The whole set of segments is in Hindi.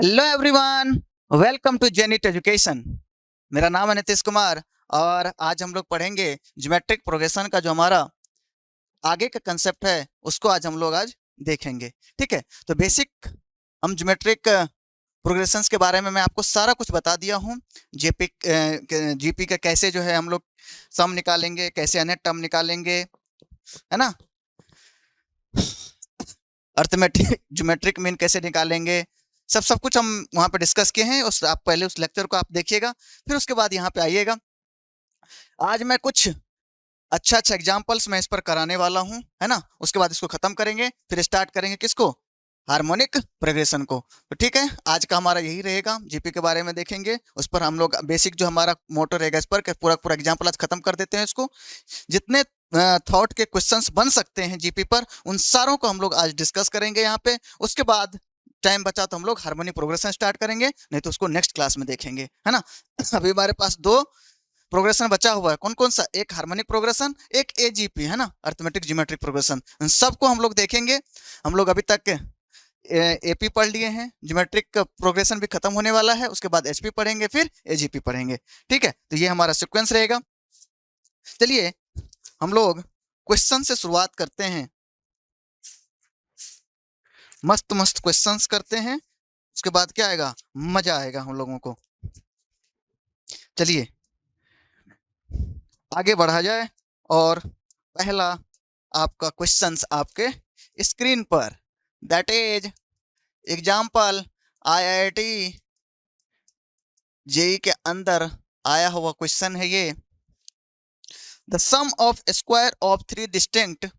Hello everyone, welcome to Jenit education. मेरा नाम है नीतीश कुमार और आज हम लोग पढ़ेंगे ज्योमेट्रिक प्रोग्रेशन का जो हमारा आगे का कंसेप्ट है उसको आज देखेंगे। ठीक है, तो बेसिक हम ज्योमेट्रिक प्रोग्रेशंस के बारे में मैं आपको सारा कुछ बता दिया हूँ। जेपी जीपी का कैसे जो है हम लोग सम निकालेंगे, कैसे अन्य टर्म निकालेंगे, है ना। अर्थमेटिक ज्योमेट्रिक मीन कैसे निकालेंगे, सब कुछ हम वहाँ पे डिस्कस किए हैं। उस आप पहले उस लेक्चर को आप देखिएगा, फिर उसके बाद यहाँ पे आइएगा। आज मैं कुछ अच्छा एग्जांपल्स मैं इस पर कराने वाला हूँ, है ना। उसके बाद इसको खत्म करेंगे, फिर स्टार्ट करेंगे किसको, हार्मोनिक प्रोग्रेशन को। तो ठीक है, आज का हमारा यही रहेगा। जीपी के बारे में देखेंगे, उस पर हम लोग बेसिक जो हमारा मोटर रहेगा इस पर पूरा पूरा एग्जाम्पल आज खत्म कर देते हैं इसको। जितने थॉट के क्वेश्चंस बन सकते हैं जीपी पर, उन सारों को हम लोग आज डिस्कस करेंगे यहाँ पे। उसके बाद टाइम बचा तो हम लोग हार्मोनिक प्रोग्रेशन स्टार्ट करेंगे, नहीं तो उसको नेक्स्ट क्लास में देखेंगे, है ना। अभी हमारे पास दो प्रोग्रेशन बचा हुआ है। कौन कौन सा? एक हार्मोनिक प्रोग्रेशन, एक एजीपी, है ना, अर्थमेटिक ज्योमेट्रिक प्रोग्रेशन। इन सबको हम लोग देखेंगे। हम लोग अभी तक एपी पढ़ लिए हैं, ज्योमेट्रिक प्रोग्रेशन भी खत्म होने वाला है। उसके बाद एचपी पढ़ेंगे, फिर एजीपी पढ़ेंगे। ठीक है, तो ये हमारा सीक्वेंस रहेगा। चलिए हम लोग क्वेश्चन से शुरुआत करते हैं। मस्त मस्त क्वेश्चंस करते हैं, उसके बाद क्या आएगा, मजा आएगा हम लोगों को। चलिए आगे बढ़ा जाए और पहला आपका क्वेश्चंस आपके स्क्रीन पर, that is example IIT JEE के अंदर आया हुआ क्वेश्चन है ये। The sum of square of three distinct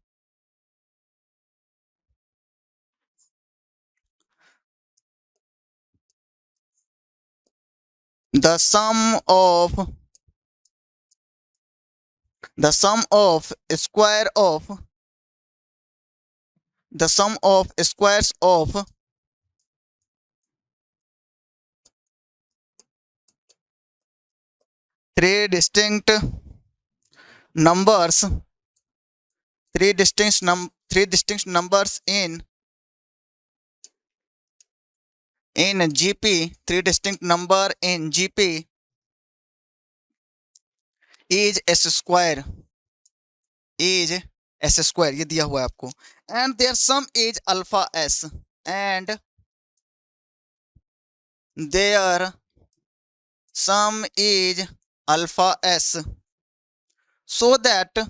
the sum of the sum of square of the sum of squares of three distinct numbers three distinct numbers in GP, three distinct number in GP is s square, is s square, ये दिया हुआ है आपको। and their sum is alpha s, and their sum is alpha s, so that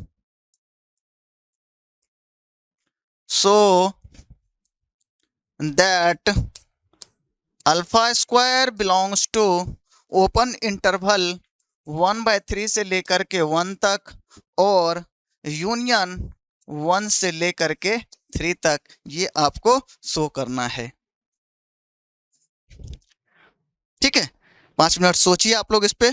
alpha square belongs to open interval 1/3 से लेकर के 1 तक और यूनियन 1 से लेकर के 3 तक, ये आपको शो करना है। ठीक है, 5 मिनट सोचिए आप लोग इस पे।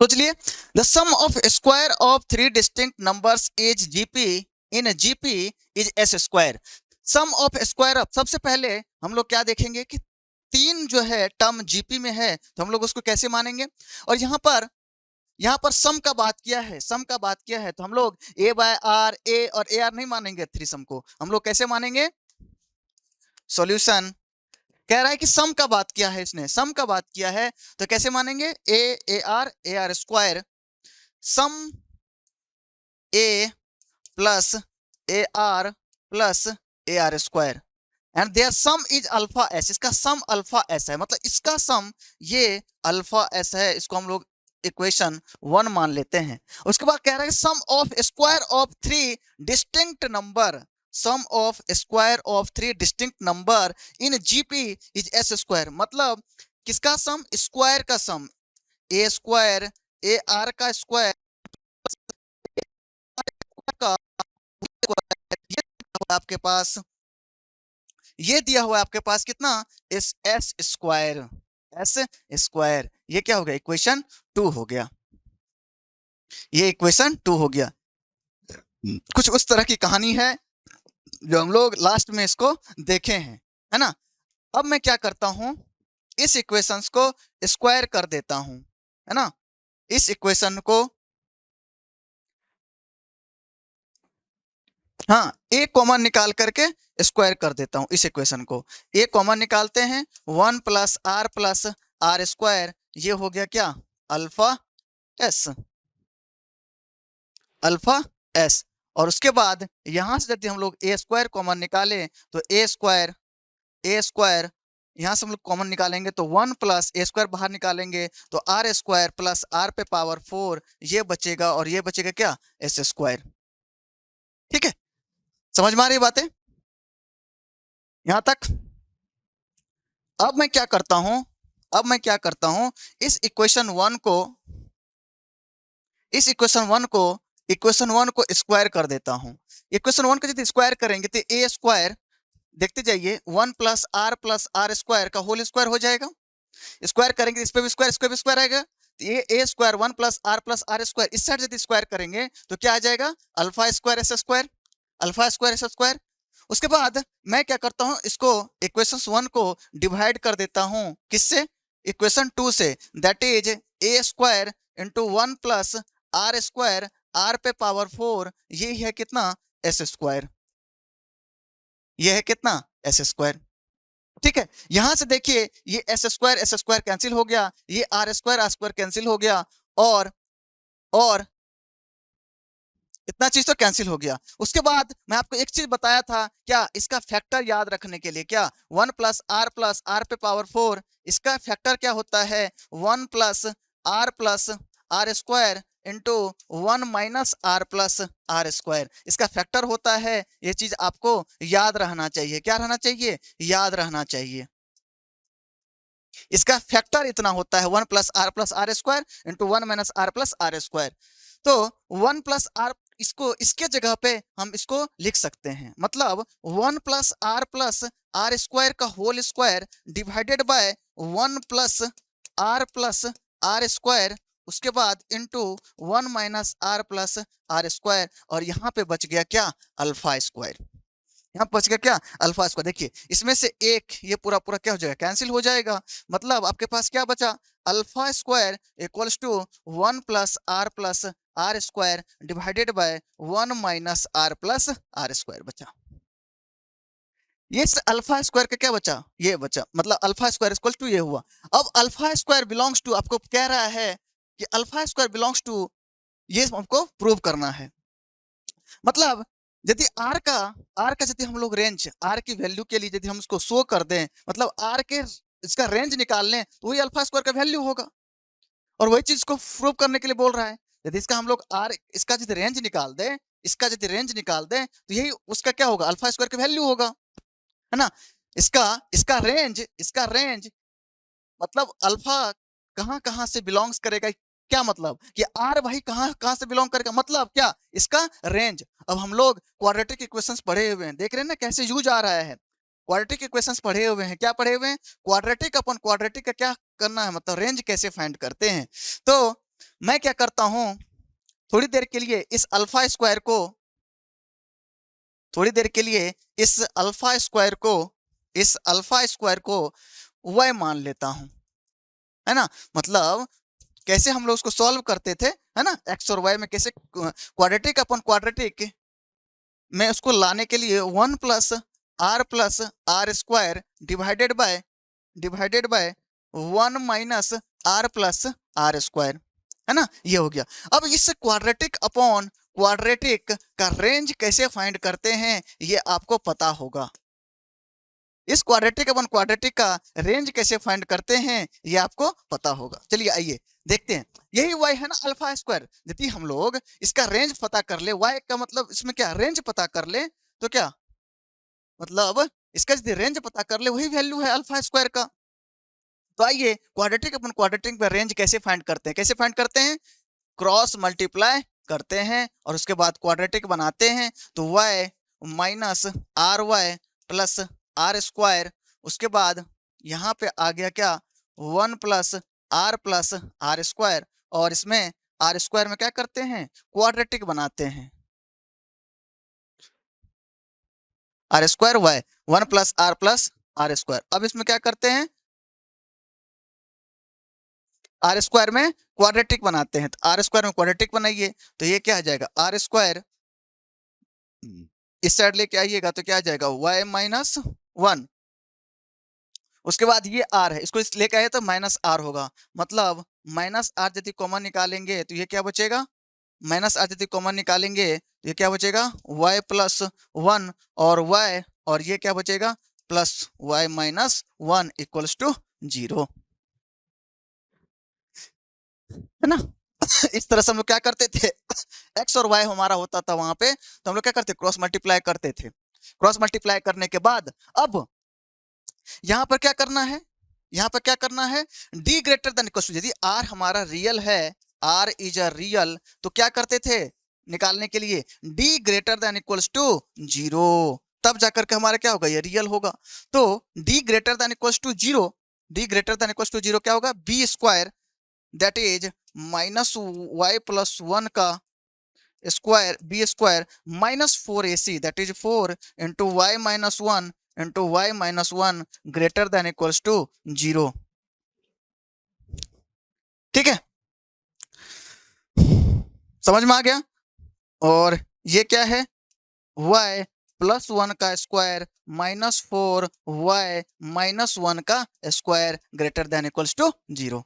सोच लिए, the sum of square of three distinct numbers is GP, in GP is S square. Sum of square of, सबसे पहले हम लोग क्या देखेंगे कि तीन जो है टर्म जीपी में है, तो हम लोग उसको कैसे मानेंगे। और यहाँ पर सम का बात किया है, सम का बात किया है, तो हम लोग ए बाय आर, ए और ए आर नहीं मानेंगे। थ्री सम को हम लोग कैसे मानेंगे, सॉल्यूशन। कह रहा है कि सम का बात किया है, इसने सम का बात किया है, तो कैसे मानेंगे, a r square, sum a plus a r plus a r square, and their sum is alpha S. इसका सम अल्फा एस है, मतलब इसका सम ये अल्फा एस है। इसको हम लोग इक्वेशन 1 मान लेते हैं। उसके बाद कह रहा है sum of square of three distinct number, sum of square of three distinct number in GP is S square. मतलब किसका सम, स्क्वायर का sum, A square A R का स्क्वायर का ये आपके पास, ये दिया हुआ है आपके पास कितना, इस एस स्क्वायर, एस स्क्वायर, ये क्या हो गया, इक्वेशन 2 हो गया, ये इक्वेशन 2 हो गया। कुछ उस तरह की कहानी है जो हम लोग लास्ट में इसको देखे हैं, है ना। अब मैं क्या करता हूं, इस इक्वेशंस को स्क्वायर कर देता हूं, है ना, इस इक्वेशन को, हाँ, ए कॉमन निकाल करके स्क्वायर कर देता हूं इस इक्वेशन को। ए कॉमन निकालते हैं, 1 प्लस आर स्क्वायर, ये हो गया क्या, अल्फा एस, अल्फा एस। और उसके बाद यहां से यदि हम लोग ए स्क्वायर कॉमन निकालें तो ए स्क्वायर यहां से हम लोग कॉमन निकालेंगे तो 1 प्लस ए स्क्वायर बाहर निकालेंगे तो आर स्क्वायर प्लस आर पे पावर 4 ये बचेगा, और ये बचेगा क्या, एस स्क्वायर। ठीक है, समझ में आ रही बातें यहां तक। अब मैं क्या करता हूं, इस इक्वेशन 1 को, इक्वेशन वन को स्क्वायर कर देता हूं। इक्वेशन 1 को यदि स्क्वायर करेंगे तो ए स्क्वायर, देखते जाइए, 1 प्लस आर स्क्वायर का होल स्क्वायर हो जाएगा। स्क्वायर करेंगे इस पे भी स्क्वायर, इस पे भी स्क्वायर आएगा, तो ये ए स्क्वायर 1 प्लस आर स्क्वायर, इस साइड यदि स्क्वायर करेंगे तो क्या आ जाएगा, alpha square S square, alpha square S square. उसके बाद मैं क्या करता हूं, इसको इक्वेशन 1 को डिवाइड कर देता हूं, किससे, इक्वेशन 2 से, that is a square into 1 plus r square, r पे पावर 4, ये है कितना, एस स्क्वायर, ये है कितना, एस स्क्वायर। ठीक है, यहां से देखिए ये एस स्क्वायर कैंसिल हो गया, ये आर स्क्वायर कैंसिल हो गया, और इतना चीज तो कैंसिल हो गया। उसके बाद मैं आपको एक चीज बताया था क्या, इसका फैक्टर याद रखने के लिए, क्या, 1 प्लस आर पे पावर 4, इसका फैक्टर क्या होता है, 1 plus r square into 1 minus r square, इसका फैक्टर होता है। ये चीज आपको याद रहना चाहिए, क्या रहना चाहिए, याद रहना चाहिए। इसका फैक्टर इतना होता है, 1 plus r square into 1 minus r square. तो 1 प्लस आर, इसको इसके जगह पे हम इसको लिख सकते हैं, मतलब 1 प्लस आर स्क्वायर का whole square divided by 1 plus r square, उसके बाद इंटू 1 माइनस आर स्क्वायर, और यहाँ पे बच गया क्या, अल्फा स्क्वायर, यहाँ बच गया क्या, अल्फा स्क्वायर। देखिए इसमें से एक ये पूरा पूरा क्या हो जाएगा, कैंसिल हो जाएगा, मतलब आपके पास क्या बचा, alpha square equals to 1 plus r square divided by 1 minus r square बचा। ये अल्फा स्क्वायर का क्या बचा, ये बचा, मतलब अल्फा स्क्वायर इक्वल टू ये हुआ। अब अल्फा स्क्वायर बिलोंग्स टू, आपको कह रहा है कि अल्फा स्क्वायर बिलोंग्स टू, ये हमको प्रूव करना है। मतलब यदि आर का यदि हम लोग रेंज, आर की वैल्यू के लिए यदि हम उसको शो कर दें, मतलब आर के इसका रेंज निकाल लें, तो वही अल्फा स्क्वायर का वैल्यू होगा, और वही चीज को प्रूव करने के लिए बोल रहा है। यदि इसका हम लोग आर, इसका यदि रेंज निकाल दें, तो यही उसका क्या होगा, अल्फा स्क्वायर का वैल्यू होगा, है ना। इसका इसका रेंज मतलब अल्फा कहां कहां से बिलोंग्स करेगा, क्या मतलब कि आर भाई कहां कहां से बिलोंग करेगा, मतलब क्या, इसका रेंज। अब हम लोग क्वाड्रेटिक इक्वेशंस पढ़े हुए हैं, देख रहे हैं ना कैसे यूज आ रहा है, क्वाड्रेटिक इक्वेशंस पढ़े हुए हैं, क्या पढ़े हुए हैं, क्वाड्रेटिक अपन क्वाड्रेटिक का क्या करना है, मतलब रेंज कैसे फाइंड करते हैं। तो मैं क्या करता हूं, थोड़ी देर के लिए इस अल्फा स्क्वायर को, थोड़ी देर के लिए इस अल्फा स्क्वायर को, y मान लेता हूं, है ना। मतलब कैसे हम लोग उसको सॉल्व करते थे, है ना, एक्स और वाई में कैसे क्वाड्रेटिक अपन क्वाड्रेटिक में उसको लाने के लिए 1 plus r square divided by 1 minus r square, है ना, ये हो गया। अब इस क्वाड्रेटिक अपॉन क्वाड्रेटिक का रेंज कैसे फाइंड करते हैं, ये आपको पता होगा। इस क्वाड्रेटिक अपन क्वाड्रेटिक का रेंज कैसे फाइंड करते हैं, ये आपको पता होगा। चलिए आइए देखते हैं। यही y है ना, अल्फा स्क्वायर, यदि हम लोग इसका रेंज पता कर ले, y का मतलब इसमें क्या, रेंज पता कर ले, तो क्या मतलब इसका यदि रेंज पता कर ले, वही वैल्यू है अल्फा स्क्वायर का। तो आइए क्वाड्रेटिक अपन क्वाड्रेटिक पे रेंज कैसे फाइंड करते हैं, कैसे फाइंड करते हैं, क्रॉस मल्टीप्लाई करते हैं और उसके बाद क्वाड्रेटिक बनाते हैं। तो y minus r y plus r square, उसके बाद यहाँ पे आ गया क्या, 1 प्लस आर स्क्वायर, और इसमें आर स्क्वायर में क्या करते हैं, क्वाड्रेटिक बनाते हैं, r square y 1 plus r square. अब इसमें क्या करते हैं, आर स्क्वायर में क्वाड्रेटिक बनाते हैं, तो आर स्क्वायर में क्वाड्रेटिक बनाइए, तो ये क्या आ जाएगा, आर स्क्वायर इस साइड लेके आइएगा तो क्या आ जाएगा, y माइनस 1, उसके बाद ये r है, इसको लेके आए तो माइनस r होगा, मतलब माइनस r यदि कॉमन निकालेंगे तो ये क्या बचेगा, माइनस r यदि कॉमन निकालेंगे तो ये क्या बचेगा, y प्लस 1 और y, और ये क्या बचेगा, plus y minus 1 equals to 0, है ना। इस तरह से हम लोग क्या करते थे, x और y हमारा होता था वहां पे, तो हम लोग क्या करते, क्रॉस मल्टीप्लाई करते थे। क्रॉस मल्टीप्लाई करने के बाद अब यहाँ पर क्या करना है, यहाँ पर क्या करना है, d greater than equal to, यदि r हमारा रियल है, r इज अ रियल, तो क्या करते थे निकालने के लिए, d greater than equals to 0, तब जाकर के हमारा क्या होगा, ये रियल होगा। तो d greater than equals to 0, d greater than equals to 0 क्या होगा, b square that is minus y plus 1 का square, b square minus 4ac that is 4 into y minus 1 into y minus 1 greater than equals to 0, ठीक है, समझ में आ गया। और ये क्या है, y प्लस 1 का स्क्वायर माइनस 4y माइनस 1 का square greater than equals to 0,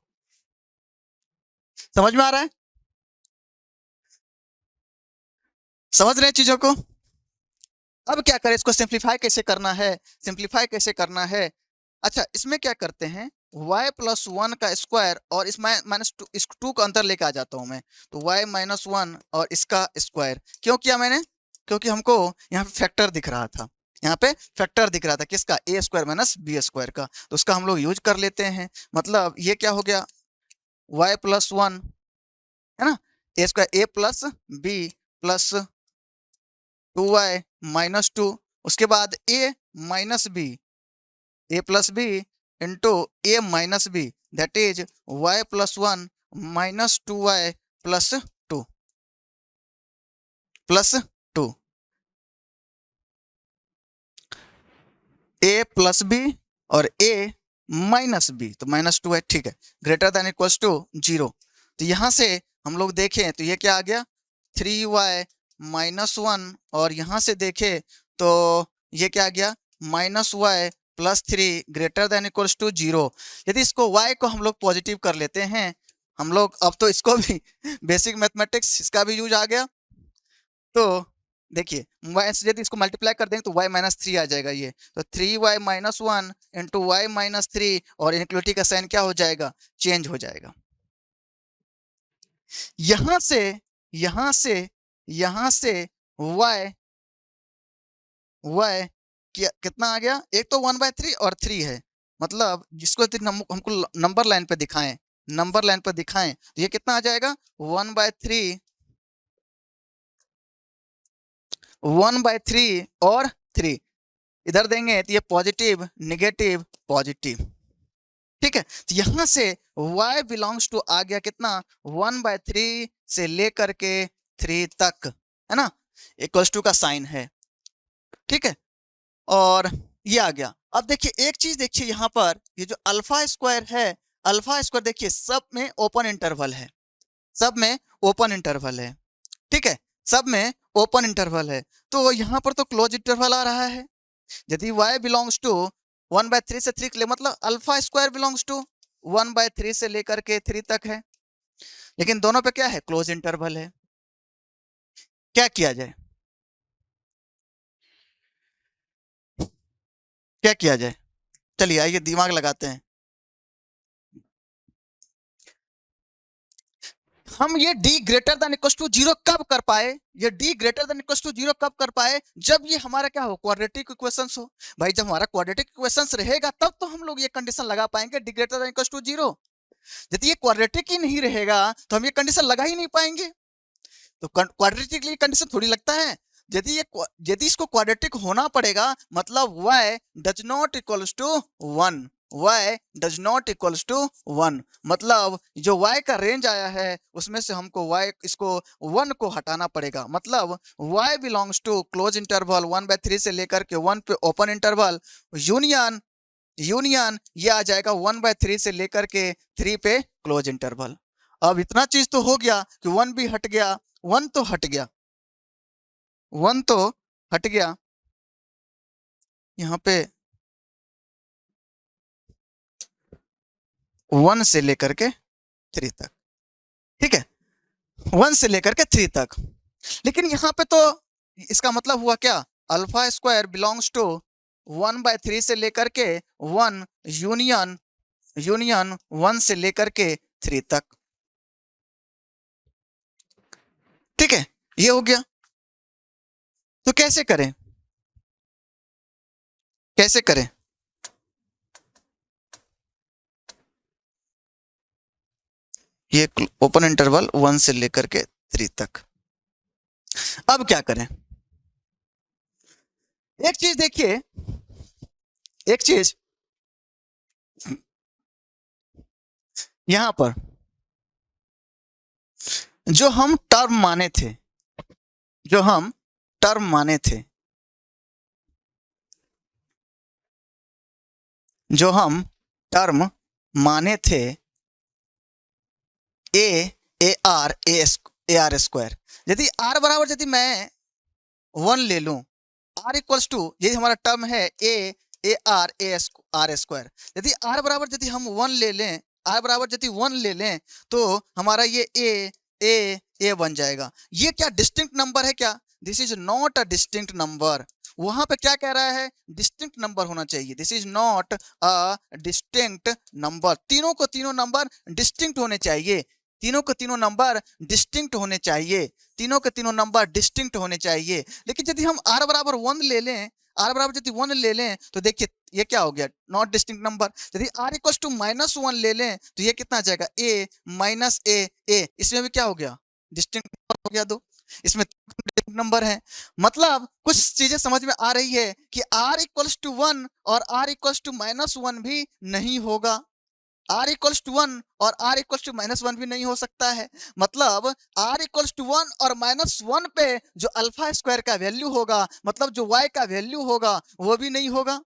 समझ में आ रहा है, समझ रहे हैं चीजों को। अब क्या करें, इसको सिंप्लीफाई कैसे करना है, सिंप्लीफाई कैसे करना है, अच्छा इसमें क्या करते हैं, y प्लस 1 का स्क्वायर और इस माइनस टू, इस 2 को अंदर लेके आ जाता हूं मैं, तो y माइनस 1 और इसका स्क्वायर, क्यों किया मैंने, क्योंकि हमको यहाँ पे फैक्टर दिख रहा था, यहाँ पे फैक्टर दिख रहा था किसका, ए स्क्वायर माइनस बी स्क्वायर का, तो उसका हम लोग यूज कर लेते हैं, मतलब ये क्या हो गया, y प्लस 1, है ना, A square A plus B plus 2y minus 2, उसके बाद a minus B, A plus B into A minus B that is y plus 1 minus 2y plus 2 plus 2, A plus B और ए माइनस बी, तो माइनस 2 है, ठीक है, ग्रेटर देन इक्वल्स टू 0, तो यहां से हम लोग देखें तो ये क्या आ गया, 3y माइनस 1, और यहां से देखें तो ये क्या आ गया, minus y plus 3 greater than equals to 0। यदि इसको y को हम लोग पॉजिटिव कर लेते हैं, हम लोग अब तो इसको भी बेसिक मैथमेटिक्स इसका भी यूज आ गया, तो देखिए यदि इसको मल्टीप्लाई कर देंगे तो y माइनस 3 आ जाएगा, ये तो 3y minus 1 into y minus 3, और इनइक्वलिटी का साइन क्या हो जाएगा, चेंज हो जाएगा। यहां से यहां से यहां से y कितना आ गया, एक तो 1/3 और 3 है, मतलब जिसको हमको नंबर लाइन पे दिखाएं, नंबर लाइन पे दिखाएं तो ये कितना आ जाएगा, 1/3 1/3 और 3 इधर देंगे तो ये पॉजिटिव नेगेटिव पॉजिटिव, ठीक है, तो यहां से y बिलोंग्स टू आ गया कितना, 1/3 से लेकर के 3 तक, है ना, इक्वल्स टू का साइन है, ठीक है, और ये आ गया। अब देखिए एक चीज देखिए यहाँ पर, ये जो अल्फा स्क्वायर है, अल्फा स्क्वायर देखिए सब में ओपन इंटरवल है, सब में ओपन इंटरवल है, ठीक है, सब में ओपन इंटरवल है, तो यहाँ पर तो क्लोज इंटरवल आ रहा है, यदि y बिलोंग्स टू 1/3 से 3 के लिए, मतलब अल्फा स्क्वायर बिलोंग्स टू 1/3 से लेकर के 3 तक है, लेकिन दोनों पे क्या है, क्लोज इंटरवल है, क्या किया जाए, क्या किया जाए, चलिए आइए दिमाग लगाते हैं। हम ये d greater than equal to zero कब कर पाए, ये d greater than equal to zero कब कर पाए, जब ये हमारा क्या हो, क्वाड्रेटिक इक्वेशंस हो। भाई जब हमारा क्वाड्रेटिक इक्वेशंस रहेगा तब तो हम लोग ये कंडीशन लगा पाएंगे d greater than equal to zero. यदि ये क्वाड्रेटिक ही नहीं रहेगा तो हम ये कंडीशन लगा ही नहीं पाएंगे। तो क्वाड्रेटिक के लिए कंडीशन थोड़ी लगता है। यदि इसको क्वाड्रेटिक होना पड़ेगा मतलब y does not equals to 1, y does not equals to 1, मतलब जो y का रेंज आया है उसमें से हमको y इसको 1 को हटाना पड़ेगा। मतलब y belongs to close interval 1/3 से लेकर के 1 पे ओपन इंटरवल यूनियन ये आ जाएगा 1/3 से लेकर के 3 पे क्लोज इंटरवल। अब इतना चीज तो हो गया कि 1 भी हट गया, 1 तो हट गया, 1 तो हट गया यहाँ पे 1 से लेकर के 3 तक, ठीक है, 1 से लेकर के 3 तक। लेकिन यहाँ पे तो इसका मतलब हुआ क्या, अल्फा स्क्वायर बिलोंग्स टू 1/3 से लेकर के 1 यूनियन 1 से लेकर के 3 तक, ठीक है, ये हो गया। तो कैसे करें, कैसे करें, ये ओपन इंटरवल 1 से लेकर के 3 तक। अब क्या करें, एक चीज देखिए, एक चीज यहां पर जो हम टर्म माने थे, जो हम टर्म माने थे, जो हम टर्म माने थे ए आर स्क्वायर, यदि आर बराबर यदि मैं 1 ले लूं, आर इक्वल्स टू यदि हमारा टर्म है ए आर स्क्वायर, यदि आर बराबर यदि हम 1 ले लें, आर बराबर यदि 1 ले लें तो हमारा ये ए बन जाएगा। ये क्या डिस्टिंक्ट नंबर है क्या, this is not a distinct number. वहां पे क्या कह रहा है, डिस्टिंक्ट नंबर होना चाहिए, this is not a distinct number. तीनों को तीनों नंबर डिस्टिंक्ट होने चाहिए, तीनों के तीनों नंबर डिस्टिंक्ट होने चाहिए, तीनों के तीनों नंबर डिस्टिंक्ट होने चाहिए। लेकिन यदि हम r बराबर 1 ले लें, r बराबर यदि 1 ले लें तो देखिए ये क्या हो गया, नॉट डिस्टिंक्ट नंबर। यदि r इक्वल्स टू -1 ले लें तो ये कितना आ जाएगा, a माइनस ए, इसमें भी क्या हो गया, डिस्टिंक्ट नंबर हो गया दो, इसमें नंबर है। मतलब कुछ चीजें समझ में आ रही है कि r इक्वल्स टू 1 और r इक्वल्स टू -1 भी नहीं होगा, r इक्वल्स टू 1 और r इक्वल्स टू -1 भी नहीं हो सकता है। मतलब r इक्वल्स टू 1 और -1 पे जो अल्फा स्क्वायर का वैल्यू होगा, मतलब जो y का वैल्यू होगा वो भी नहीं होगा।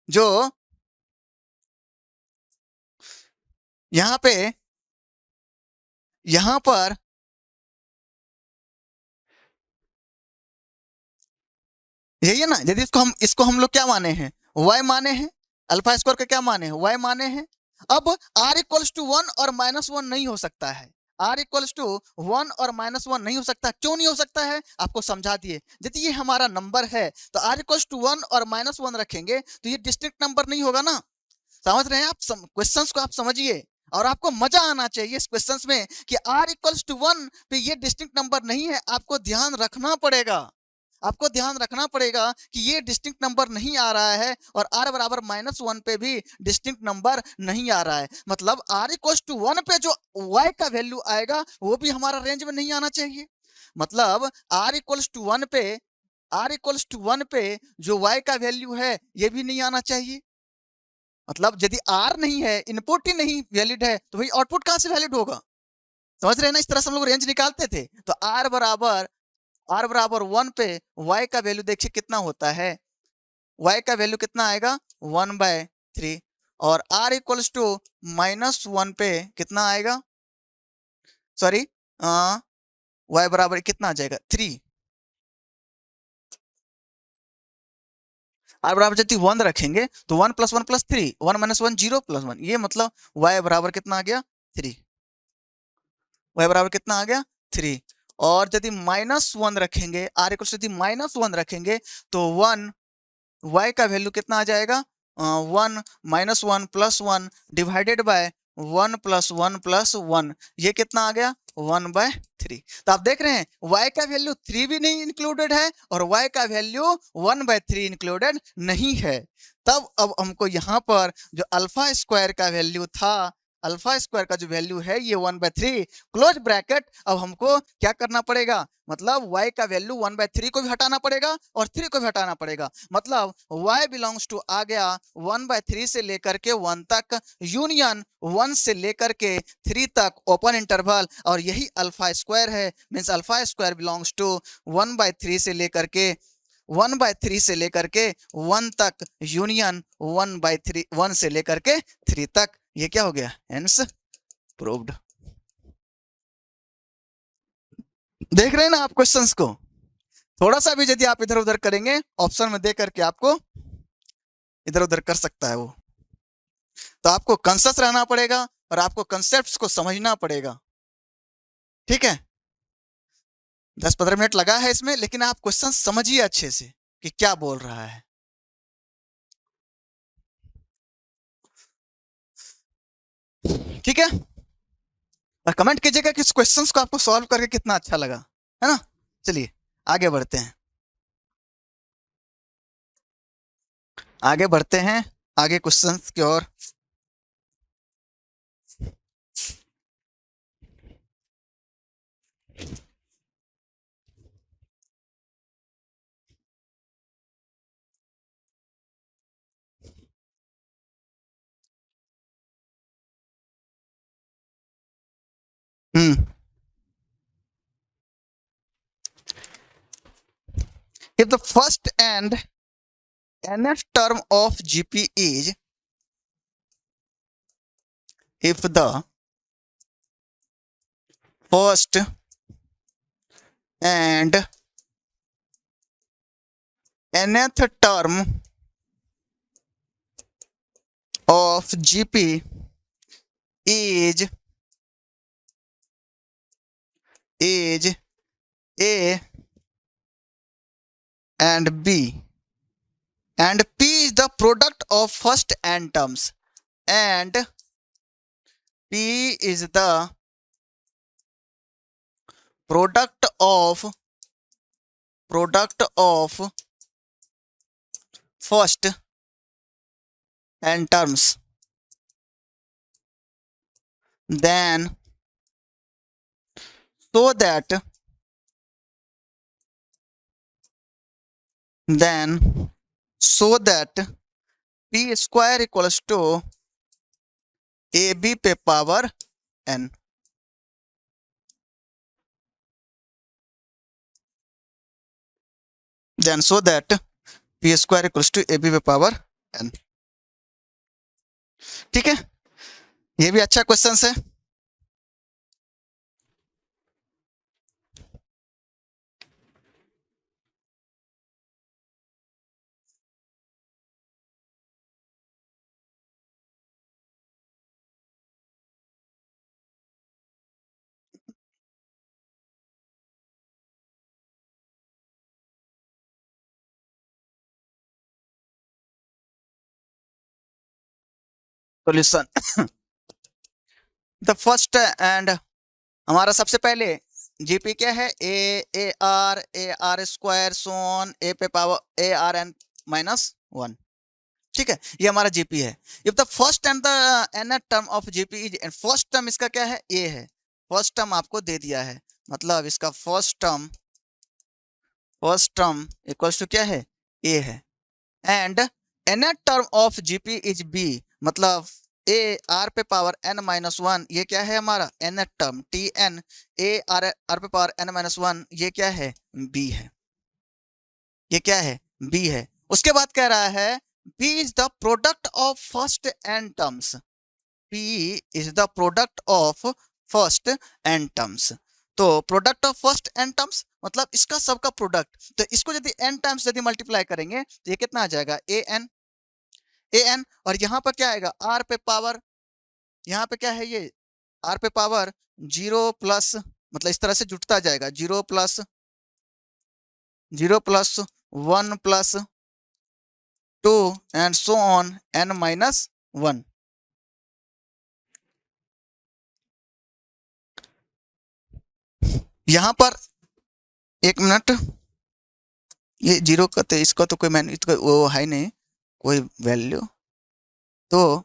जो यहाँ पे यहाँ पर यही है ना, यदि इसको हम लोग क्या माने हैं, y माने हैं, अल्फा स्क्वायर का क्या माने हैं, y माने हैं। अब r इक्वल्स टू 1 और -1 नहीं हो सकता है, r इक्वल्स टू 1 और -1 नहीं हो सकता। क्यों नहीं हो सकता है, आपको समझा दिए। यदि ये हमारा नंबर है तो r इक्वल्स टू 1 और -1 रखेंगे तो ये डिस्टिंक्ट नंबर नहीं होगा ना। समझ रहे हैं आप, क्वेश्चंस को आप समझिए और आपको मजा आना चाहिए इस क्वेश्चंस में कि r इक्वल्स टू 1 पे ये डिस्टिंक्ट नंबर नहीं है। आपको ध्यान रखना पड़ेगा, आपको ध्यान रखना पड़ेगा कि ये डिस्टिंक्ट नंबर नहीं आ रहा है और r बराबर -1 पे भी डिस्टिंक्ट नंबर नहीं आ रहा है। मतलब r इक्वल्स टू 1 पे जो y का वैल्यू आएगा वो भी हमारा रेंज में नहीं आना चाहिए। मतलब r इक्वल्स टू 1 पे, r इक्वल्स टू 1 पे जो y का वैल्यू है ये भी नहीं आना चाहिए। मतलब यदि r नहीं है, इनपुट ही नहीं वैलिड है तो भाई आउटपुट कहां से वैलिड होगा। समझ रहे हैं ना, इस तरह से हम लोग रेंज निकालते थे। तो r बराबर 1 पे y का वैल्यू देखिए कितना होता है, y का वैल्यू कितना आएगा 1/3 और r इक्वल्स टू -1 पे कितना आएगा, सॉरी y बराबर कितना आ जाएगा 3, r बराबर यदि 1 रखेंगे तो 1 + 1 + 3, 1 - 1 0 + 1, ये मतलब y बराबर कितना आ गया 3, y बराबर कितना आ गया 3। और यदि -1 रखेंगे, r इक्वल्स यदि -1 रखेंगे तो 1 y का वैल्यू कितना आ जाएगा 1 - 1 + 1 डिवाइडेड बाय 1+1+1, ये कितना आ गया 1/3। तो आप देख रहे हैं y का वैल्यू 3 भी नहीं इंक्लूडेड है और y का वैल्यू 1/3 इंक्लूडेड नहीं है। तब अब हमको यहाँ पर जो अल्फा स्क्वायर का वैल्यू था, अल्फा स्क्वायर का जो वैल्यू है ये 1/3 क्लोज ब्रैकेट, अब हमको क्या करना पड़ेगा, मतलब y का वैल्यू 1/3 को भी हटाना पड़ेगा और 3 को भी हटाना पड़ेगा। मतलब y बिलोंग्स टू आ गया 1/3 से लेकर के 1 तक, यूनियन 1 से लेकर के 3 तक ओपन इंटरवल, और यही अल्फा स्क्वायर है। Means alpha square belongs to 1/3 से लेकर के 1/3 से लेकर के 1 तक, यूनियन 1/3 1 से लेकर के 3 तक। ये क्या हो गया, हेंस प्रूव्ड। देख रहे हैं ना आप क्वेश्चंस को, थोड़ा सा भी यदि आप इधर उधर करेंगे ऑप्शन में दे करके आपको इधर उधर कर सकता है वो। तो आपको कॉन्शियस रहना पड़ेगा और आपको कंसेप्ट्स को समझना पड़ेगा। ठीक है, 10-15 मिनट लगा है इसमें, लेकिन आप क्वेश्चन समझिए अच्छे से कि क्या बोल रहा है। ठीक है, और कमेंट कीजिएगा कि इस क्वेश्चंस को आपको सॉल्व करके कितना अच्छा लगा, है ना। चलिए आगे बढ़ते हैं, आगे बढ़ते हैं आगे क्वेश्चंस की ओर। If the first and nth term of GP is, if the first and nth term of GP is A and B, and P is the product of first n terms, and P is the product of first n terms, then so that P square equals to AB पे power n। Then so that P square equals to AB पे पावर n। ठीक है, ये भी अच्छा क्वेश्चन है। सॉल्यूशन द फर्स्ट एंड, हमारा सबसे पहले जीपी क्या है, ए आर स्क्वायर सोन ए पे पावर ए आर एन -1। ठीक है, ये हमारा जीपी है। If the first and the n term of GP is, and first term इसका क्या है, ए है। फर्स्ट टर्म आपको दे दिया है, मतलब इसका फर्स्ट टर्म इक्वल्स टू क्या है, ए है। And n term of GP is b, मतलब ए आर पे पावर n-1, ये क्या है हमारा n term, t n a r पे पावर n-1, ये क्या है, बी है। ये क्या है, बी है। उसके बाद कह रहा है P is the product of first n terms, P is the product of first n terms। तो product of first n terms मतलब इसका सबका प्रोडक्ट, तो इसको यदि n टाइम्स यदि मल्टीप्लाई करेंगे तो ये कितना आ जाएगा, an, और यहाँ पर क्या आएगा, r पे पावर, यहाँ पे क्या है ये r पे पावर 0 प्लस, मतलब इस तरह से जुटता जाएगा 0 plus 1 plus 2 and so on n-1। यहाँ पर एक मिनट, ये जीरो का तो इसका तो कोई मैन इसका वो है नहीं कोई वैल्यू, तो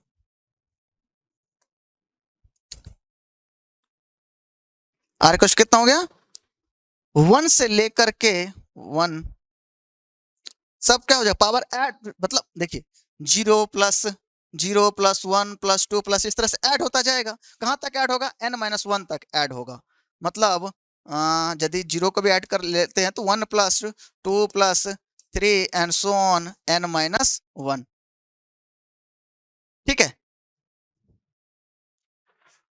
आर का कितना हो गया 1 से लेकर के 1, सब क्या हो जाएगा पावर ऐड, मतलब देखिए 0 + 1 + 2 + इस तरह से ऐड होता जाएगा। कहाँ तक ऐड होगा n-1 तक ऐड होगा। मतलब यदि 0 को भी ऐड कर लेते हैं तो 1 + 2 + 3 एंड सो ऑन n-1। ठीक है,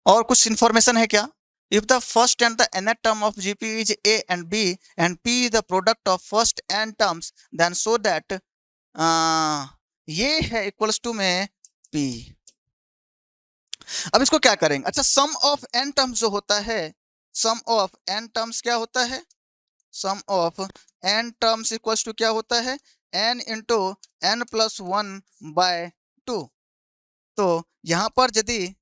और कुछ इंफॉर्मेशन है क्या? If the first and the nth term of GP is A and B and P is the product of first n terms, then so that ये है इक्वल्स टू में P। अब इसको क्या करेंगे? अच्छा, सम ऑफ n टर्म्स जो होता है, सम ऑफ n टर्म्स क्या होता है? Sum of n terms equals to क्या होता है? n into n+1/2। तो यहाँ पर यदि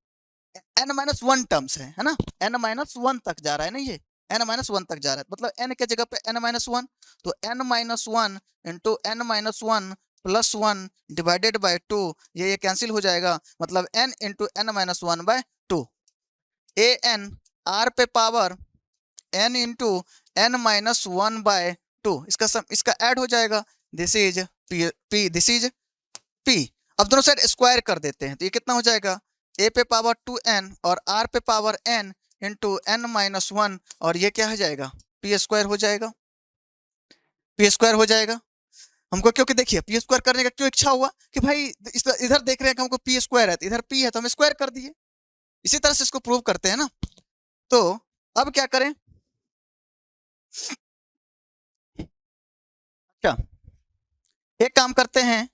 n-1 टर्म्स है ना, n-1 तक जा रहा है ना, ये n-1 तक जा रहा है, मतलब n के जगह पे n-1, तो n-1 into n-1 + 1 divided by 2, ये कैंसिल हो जाएगा, मतलब n into n-1/2 an r पे पावर n इंटू n-1/2, इसका सम इसका ऐड हो जाएगा, this is p, this is p। अब दोनों साइड स्क्वायर कर देते हैं तो ये कितना हो जाएगा a पे पावर 2n और r पे पावर n इंटू n-1, और ये क्या हो जाएगा p स्क्वायर हो जाएगा, p स्क्वायर हो जाएगा। हमको क्योंकि देखिए p स्क्वायर करने का क्यों इच्छा हुआ कि भाई इधर देख रहे हैं कि हमको p स्क्वायर है, तो इधर p है तो हम स्क्वायर कर दिए, इसी तरह से इसको प्रूव करते हैं ना। तो अब क्या करें, क्या एक काम करते हैं,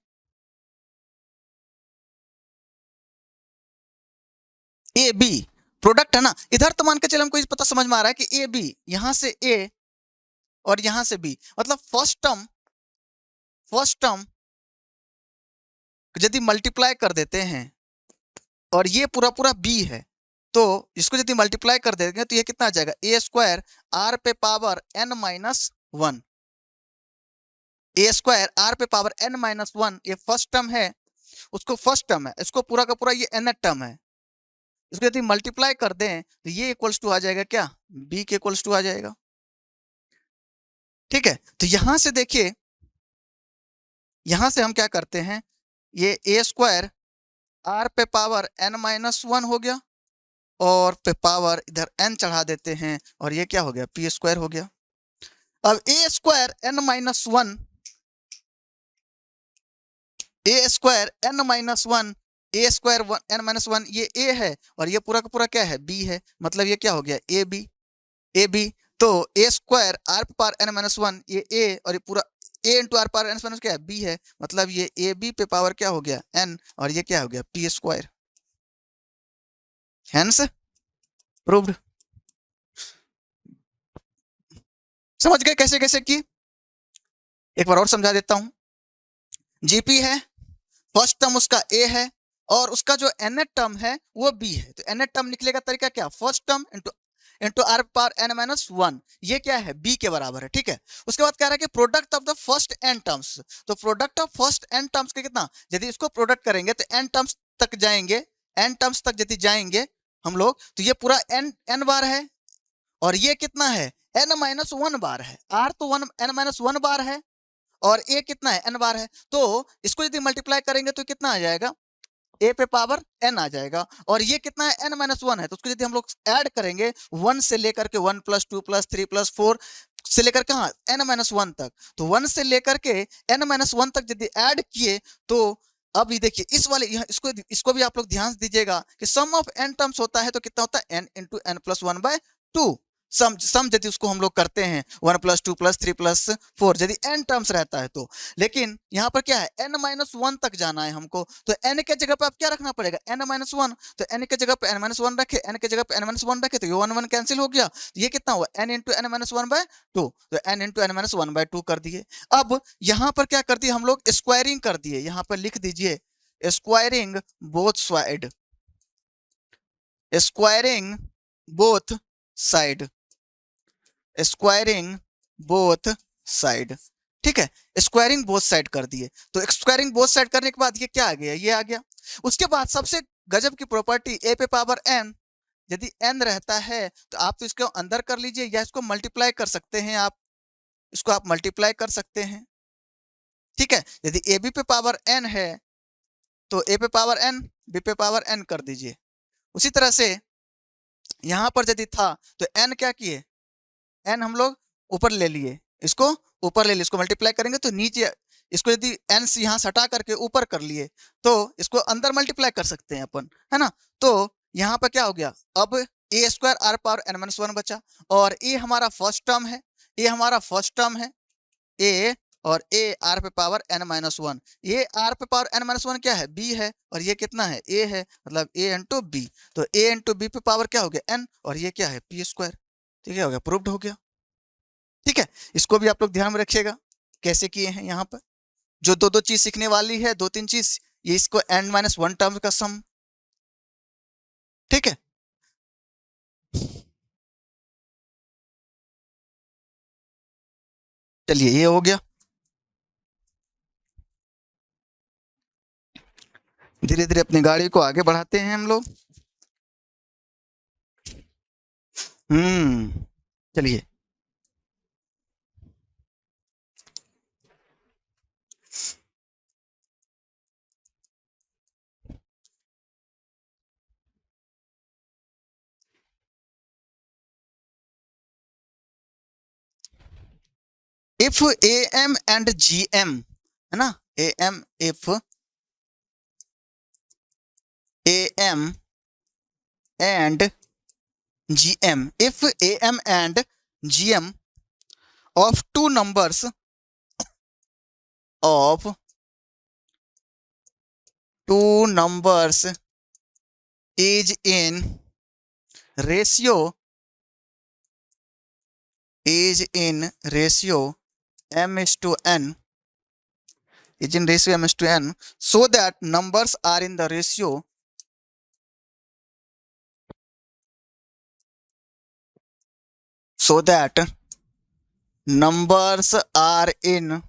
ए बी प्रोडक्ट है ना, इधर तो मान के चले हमको इस पता समझ में आ रहा है कि ए बी, यहां से ए और यहां से बी, मतलब फर्स्ट टर्म यदि मल्टीप्लाई कर देते हैं और ये पूरा पूरा बी है, तो इसको यदि मल्टीप्लाई कर देंगे तो ये कितना आ जाएगा ए स्क्वायर आर पे power n-1, a square r पे पावर n-1, ये फर्स्ट टर्म है, उसको फर्स्ट टर्म है, इसको पूरा का पूरा ये nth टर्म है, इसको यदि मल्टीप्लाई कर दें तो ये इक्वल्स टू आ जाएगा क्या बी के इक्वल्स टू आ जाएगा। ठीक है, तो यहां से देखिए, यहां से हम क्या करते हैं, ये ए स्क्वायर आर पे पावर n-1 हो गया और पे पावर इधर n चढ़ा देते हैं और ये क्या हो गया पी स्क्वायर हो गया। अब A square n-1, a square n-1, a square n-1, ये ए है और ये पूरा का पूरा क्या है बी है, मतलब ये क्या हो गया ए बी, ए बी। तो ए स्क्वायर आर पे पावर n-1, ये ए और ये पूरा a into r power n क्या है बी है, मतलब ये ए बी पे पावर क्या हो गया n और ये क्या हो गया पी स्क्वायर, हेंस प्रूव्ड। समझ गए कैसे कैसे की? एक बार और समझा देता हूं, जीपी है, फर्स्ट टर्म उसका ए है और उसका जो nth टर्म है वो बी है, तो nth टर्म निकलेगा तरीका क्या, first term into r power n-1, ये क्या है बी के बराबर है। ठीक है, उसके बाद कह रहा है कि product of the first n terms, तो product of first n terms के कितना, यदि इसको प्रोडक्ट करेंगे तो n टर्म्स तक जाएंगे, n टर्म्स तक यदि जाएंगे हम लोग तो ये पूरा n बार है और ये कितना है n-1 बार है, r तो n-1 बार है और ए कितना है n बार है, तो इसको यदि मल्टीप्लाई करेंगे तो कितना आ जाएगा ए पे पावर n आ जाएगा और ये कितना है n-1 है, तो उसको यदि हम लोग ऐड करेंगे 1 से लेकर के 1 + 2 + 3 + 4 से लेकर कहाँ n-1 तक, तो 1 से लेकर के n-1 तक यदि ऐड किए तो अब ये देखिए इस वाले इसको भी आप लोग ध्यान दीजिएगा कि सम ऑफ n टर्म्स होता है तो कितना होता है n इंटू n+1/2, सम यदि उसको हम लोग करते हैं 1 + 2 + 3 + 4 यदि n टर्म्स रहता है तो, लेकिन यहाँ पर क्या है n-1 तक जाना है हमको, तो n के जगह पे आप क्या रखना पड़ेगा n-1, तो n के जगह पे n-1 रखे, n के जगह पे n-1 रखे तो ये 1 1 कैंसिल हो गया, ये कितना हुआ n इंटू n-1/2, तो n इंटू n-1/2 कर दिए। अब यहाँ पर क्या कर दिए हम लोग स्क्वायरिंग कर दिए, यहाँ पर लिख दीजिए squaring both side, squaring both side, squaring both side. ठीक है, स्क्वायरिंग बोथ साइड कर दिए। तो स्क्वायरिंग बोथ साइड करने के बाद ये क्या आ गया, ये आ गया। उसके बाद सबसे गजब की प्रॉपर्टी ए पे पावर एन, यदि एन रहता है तो आप तो इसको अंदर कर लीजिए या इसको मल्टीप्लाई कर सकते हैं, आप इसको आप मल्टीप्लाई कर सकते हैं। ठीक है, यदि ए बी पे पावर एन है तो ए पे पावर एन, बी पे पावर एन कर दीजिए। उसी तरह से यहां पर यदि था तो एन क्या किए, एन हम लोग ऊपर ले लिए, इसको ऊपर ले लिए, इसको मल्टीप्लाई करेंगे तो नीचे, इसको यदि एन से यहाँ सटा करके ऊपर कर लिए तो इसको अंदर मल्टीप्लाई कर सकते हैं अपन, है ना। तो यहाँ पर क्या हो गया, अब A square R power N minus one बचा, और ए हमारा फर्स्ट टर्म है, ए हमारा फर्स्ट टर्म है ए, और ए आर पे पावर एन माइनस वन, ये आर पे पावर एन माइनस वन क्या है, बी है, और ये कितना है, ए है, मतलब ए इंटू बी। तो ए इंटू बी पे पावर क्या हो गया, एन, और ये क्या है, पी स्क्वायर। ठीक है, हो गया, प्रूव्ड हो गया। ठीक है, इसको भी आप लोग ध्यान में रखिएगा कैसे किए हैं। यहाँ पर जो दो दो चीज सीखने वाली है, दो तीन चीज, ये इसको एन माइनस वन टर्म का सम। ठीक है, चलिए ये हो गया। धीरे धीरे अपनी गाड़ी को आगे बढ़ाते हैं हम लोग। चलिए, if a m and g m, है ना, a m, if a m and g m, if a m and g m of two numbers of two numbers is in ratio m is to n, is in ratio m is to n, so that numbers are in the ratio so that numbers are in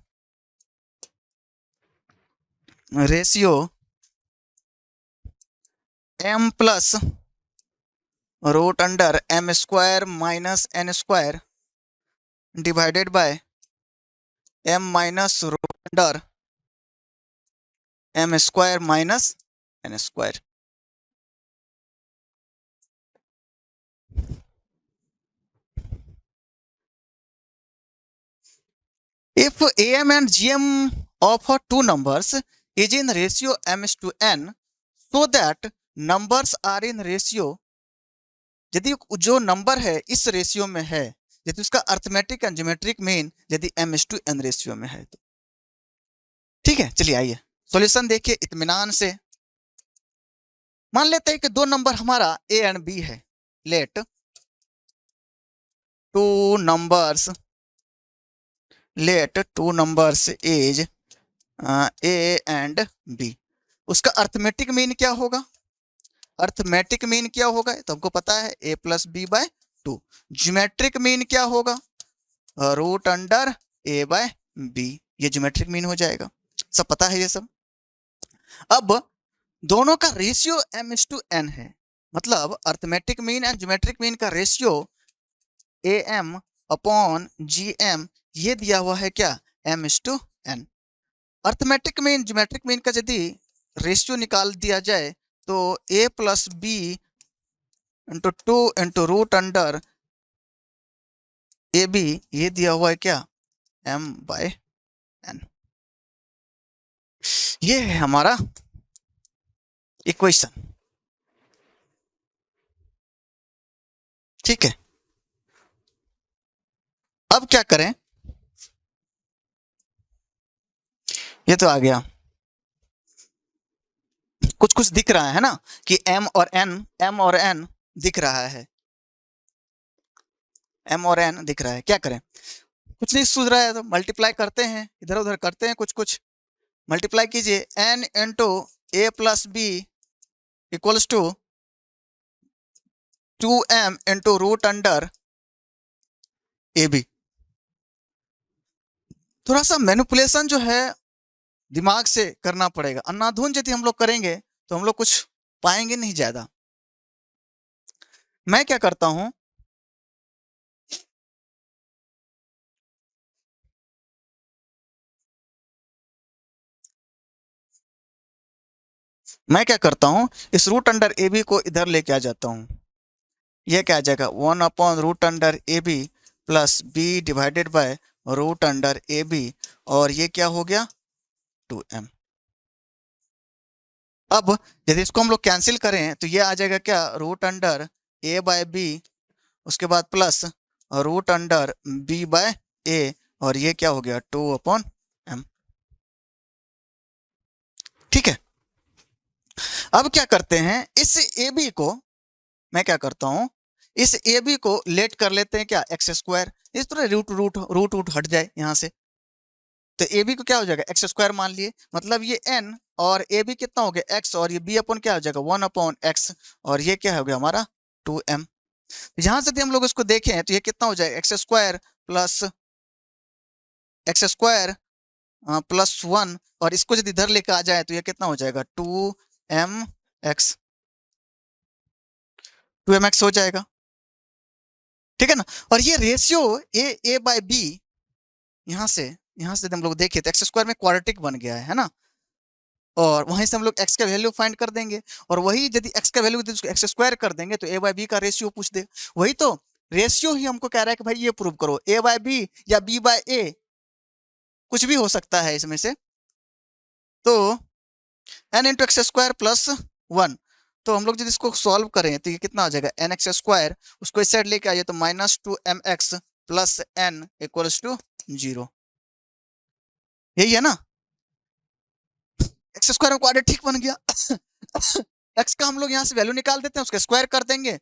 ratio m plus root under m square minus n square divided by m minus root under m square minus n square. If am and gm of two numbers is in ratio m is to n, so that numbers are in ratio, यदि जो नंबर है इस रेशियो में है, यदि उसका अर्थमेटिक एंड ज्योमेट्रिक मीन यदि m is to n ratio में है तो। ठीक है, चलिए आइए सॉल्यूशन देखिए इत्मीनान से। मान लेते हैं कि दो नंबर हमारा a एंड b है, let two numbers, let two numbers is a and b। उसका अर्थमेटिक मीन क्या होगा, अर्थमेटिक मीन क्या होगा तो हमको पता है a plus b by two. Geometric mean क्या होगा, root under a by b, ये ज्योमेट्रिक मीन हो जाएगा, सब पता है ये सब। अब दोनों का ratio m is to n है, मतलब arithmetic mean and geometric mean का रेशियो am अपॉन gm, ये दिया हुआ है क्या, m is to n। Arithmetic mean geometric mean का यदि रेशियो निकाल दिया जाए तो a plus B into two into root under A b, ये दिया हुआ है क्या, m बाय n। ये है हमारा इक्वेशन। ठीक है, अब क्या करें, ये तो आ गया, कुछ कुछ दिख रहा है ना कि m और n दिख रहा है, m और n दिख रहा है, क्या करें, कुछ नहीं सूझ रहा है तो मल्टीप्लाई करते हैं, इधर उधर करते हैं कुछ कुछ। मल्टीप्लाई कीजिए, n into a plus b equals to 2m into root under A b. थोड़ा सा मैनिपुलेशन जो है दिमाग से करना पड़ेगा, अंधाधुंध यदि हम लोग करेंगे तो हम लोग कुछ पाएंगे नहीं ज्यादा। मैं क्या करता हूं, इस रूट अंडर ए बी को इधर लेके आ जाता हूं। ये क्या आ जाएगा, 1/√ए B plus B divided by root under A B, और ये क्या हो गया 2m। अब यदि इसको हम लोग कैंसिल करें तो ये आ जाएगा क्या, root under A by B, उसके बाद plus root under B by A, और ये क्या हो गया 2/m। ठीक है। अब क्या करते हैं, इस ए बी को मैं क्या करता हूं, इस ए बी को लेट कर लेते हैं क्या एक्स स्क्वायर, इस तरह रूट रूट रूट रूट हट जाए यहां से, तो ए बी को क्या हो जाएगा एक्स स्क्वायर मान लिए, मतलब ये एन और ए बी कितना हो गया एक्स, और ये बी अपन क्या हो जाएगा 1/x, और ये क्या हो गया हमारा 2m। यहां से हम लोग इसको देखें तो ये कितना हो जाएगा एक्स स्क्वायर प्लस 1, और इसको यदि इधर लेकर आ जाए तो ये कितना हो जाएगा 2mx हो जाएगा। ठीक है ना। और ये रेशियो ए बाय बी, यहाँ से हम लोग देखें तो एक्स स्क्वायर में क्वाड्रेटिक बन गया है ना, और वहीं से हम लोग एक्स का वैल्यू फाइंड कर देंगे, और वही यदि एक्स का वैल्यू एक्स स्क्वायर कर देंगे तो ए बाय बी का रेशियो पूछ दे, वही तो रेशियो ही हमको कह रहा है कि भाई ये प्रूव करो ए बाय बी या बी बाय ए, कुछ भी हो सकता है इसमें से। तो n into x square plus 1, तो हम लोग जब इसको सॉल्व करें तो ये कितना हो जाएगा एन एक्स स्क्वायर, उसको इस साइड लेके आइए तो -2mx plus N equals to 0। यही है ना, एक्स स्क्वायर में क्वाड्रेटिक बन गया। एक्स का हम लोग यहाँ से वैल्यू निकाल देते हैं, उसका स्क्वायर कर देंगे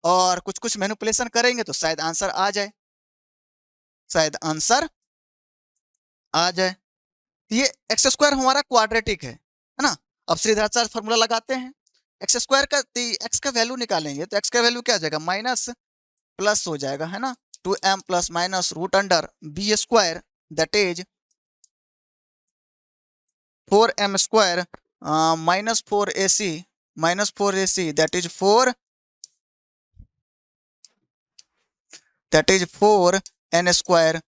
और कुछ कुछ मैनिपुलेशन करेंगे तो शायद आंसर आ जाए, ये एक्स स्क्वायर हमारा क्वाड्रेटिक है ना। अब श्रीधराचार्य फॉर्मूला लगाते हैं, एक्स स्क्वायर का एक्स का वैल्यू निकालेंगे तो एक्स का वैल्यू क्या आ जाएगा माइनस प्लस हो जाएगा है ना, 2m plus minus root under b square that is 4m square -4ac that is 4n square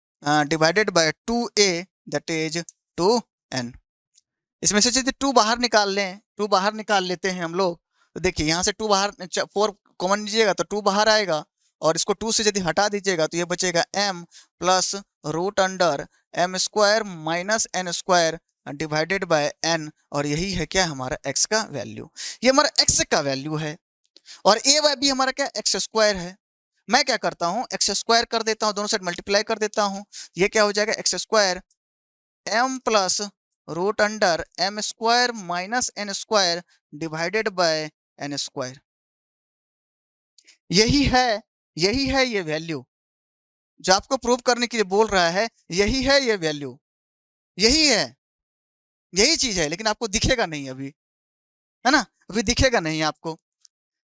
divided by 2a that is 2n। इसमें से यदि 2 बाहर निकाल लेते हैं हम लोग, तो देखिए यहाँ से 2 बाहर 4 कॉमन लीजिएगा तो 2 बाहर आएगा, और इसको 2 से यदि हटा दीजिएगा तो ये बचेगा m plus root under m square minus n square divided by n, और यही है क्या हमारा x का वैल्यू, ये हमारा x का वैल्यू है, और a बाय b हमारा क्या एक्स स्क्वायर है। मैं क्या करता हूँ एक्स स्क्वायर कर देता हूँ, दोनों साइड मल्टीप्लाई कर देता हूँ, ये क्या हो जाएगा x square m plus root under m square minus n square divided by n square. यही है ये वैल्यू जो आपको प्रूव करने के लिए बोल रहा है, यही है ये वैल्यू, यही है, यही चीज है, लेकिन आपको दिखेगा नहीं अभी, है ना, अभी दिखेगा नहीं आपको,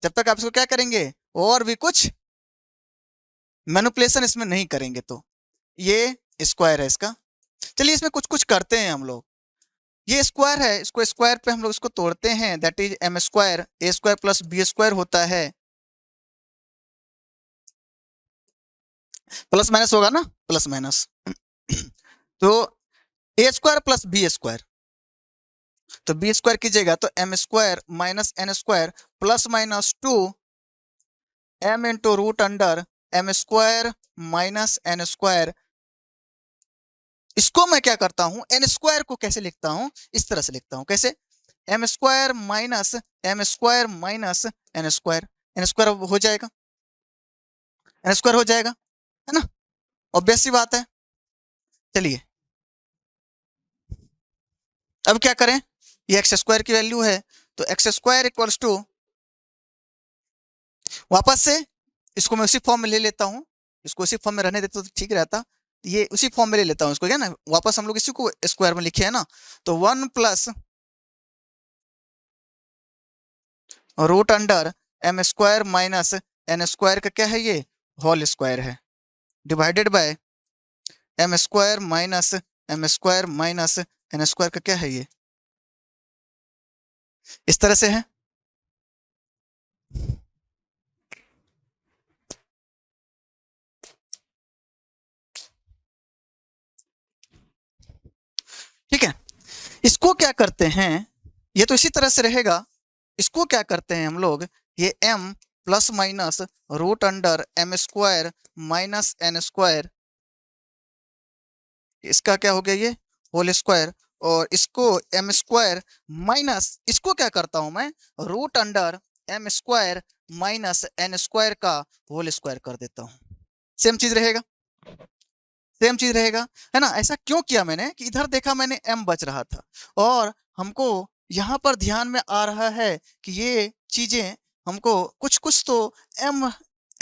जब तक आप इसको क्या करेंगे और भी कुछ मैनिपुलेशन इसमें नहीं करेंगे। तो ये स्क्वायर है इसका, चलिए इसमें कुछ कुछ करते हैं हम लोग। ये स्क्वायर है, इसको स्क्वायर पे हम लोग इसको तोड़ते हैं, that is m square a square plus b square होता है, प्लस माइनस होगा ना, प्लस माइनस। तो a square plus b square, तो b स्क्वायर कीजिएगा तो m square minus n square plus minus 2 m into root under m square minus n square. इसको मैं क्या करता हूं, n स्क्वायर को कैसे लिखता हूं, इस तरह से लिखता हूं, कैसे m square minus n square, n square हो जाएगा, n स्क्वायर हो जाएगा, है ना, ऑब्वियस सी बात है। चलिए अब क्या करें, ये एक्स स्क्वायर की वैल्यू है, तो एक्स स्क्वायर इक्वल्स टू, वापस से इसको मैं उसी फॉर्म में ले लेता हूँ, इसको उसी फॉर्म में रहने देता तो ठीक रहता, ये उसी फॉर्म में ले लेता हूँ इसको, क्या ना, वापस हम लोग इसी को स्क्वायर में लिखे है ना, तो 1 plus root under m square minus n square का क्या है ये होल स्क्वायर है divided by m square minus m square minus n square का क्या है ये, इस तरह से है। ठीक है, इसको क्या करते हैं, ये तो इसी तरह से रहेगा। इसको क्या करते हैं हम लोग, ये m plus minus root under m square minus n square, इसका क्या हो गया ये होल स्क्वायर, और इसको एम स्क्वायर माइनस, इसको क्या करता हूं मैं, root under m square minus n square का होल स्क्वायर कर देता हूं। सेम चीज रहेगा, सेम चीज रहेगा, है ना। ऐसा क्यों किया मैंने कि इधर देखा मैंने m बच रहा था, और हमको यहाँ पर ध्यान में आ रहा है कि ये चीजें हमको कुछ कुछ तो m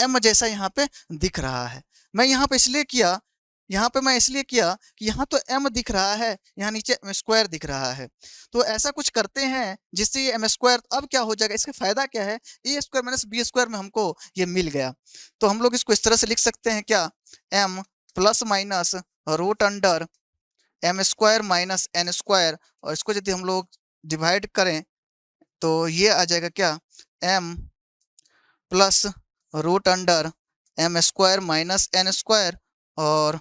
m जैसा यहाँ पे दिख रहा है। मैं यहाँ पे इसलिए किया, यहाँ पे मैं इसलिए किया कि यहाँ तो m दिख रहा है, यहाँ नीचे एम स्क्वायर दिख रहा है। तो ऐसा कुछ करते हैं जिससे ये एम स्क्वायर अब क्या हो जाएगा, इसका फायदा क्या है, ए स्क्वायर माइनस बी स्क्वायर में हमको ये मिल गया। तो हम लोग इसको इस तरह से लिख सकते हैं क्या, m plus minus root under m square minus n square, और इसको यदि हम लोग डिवाइड करें तो ये आ जाएगा क्या, m plus root under m square minus n square, और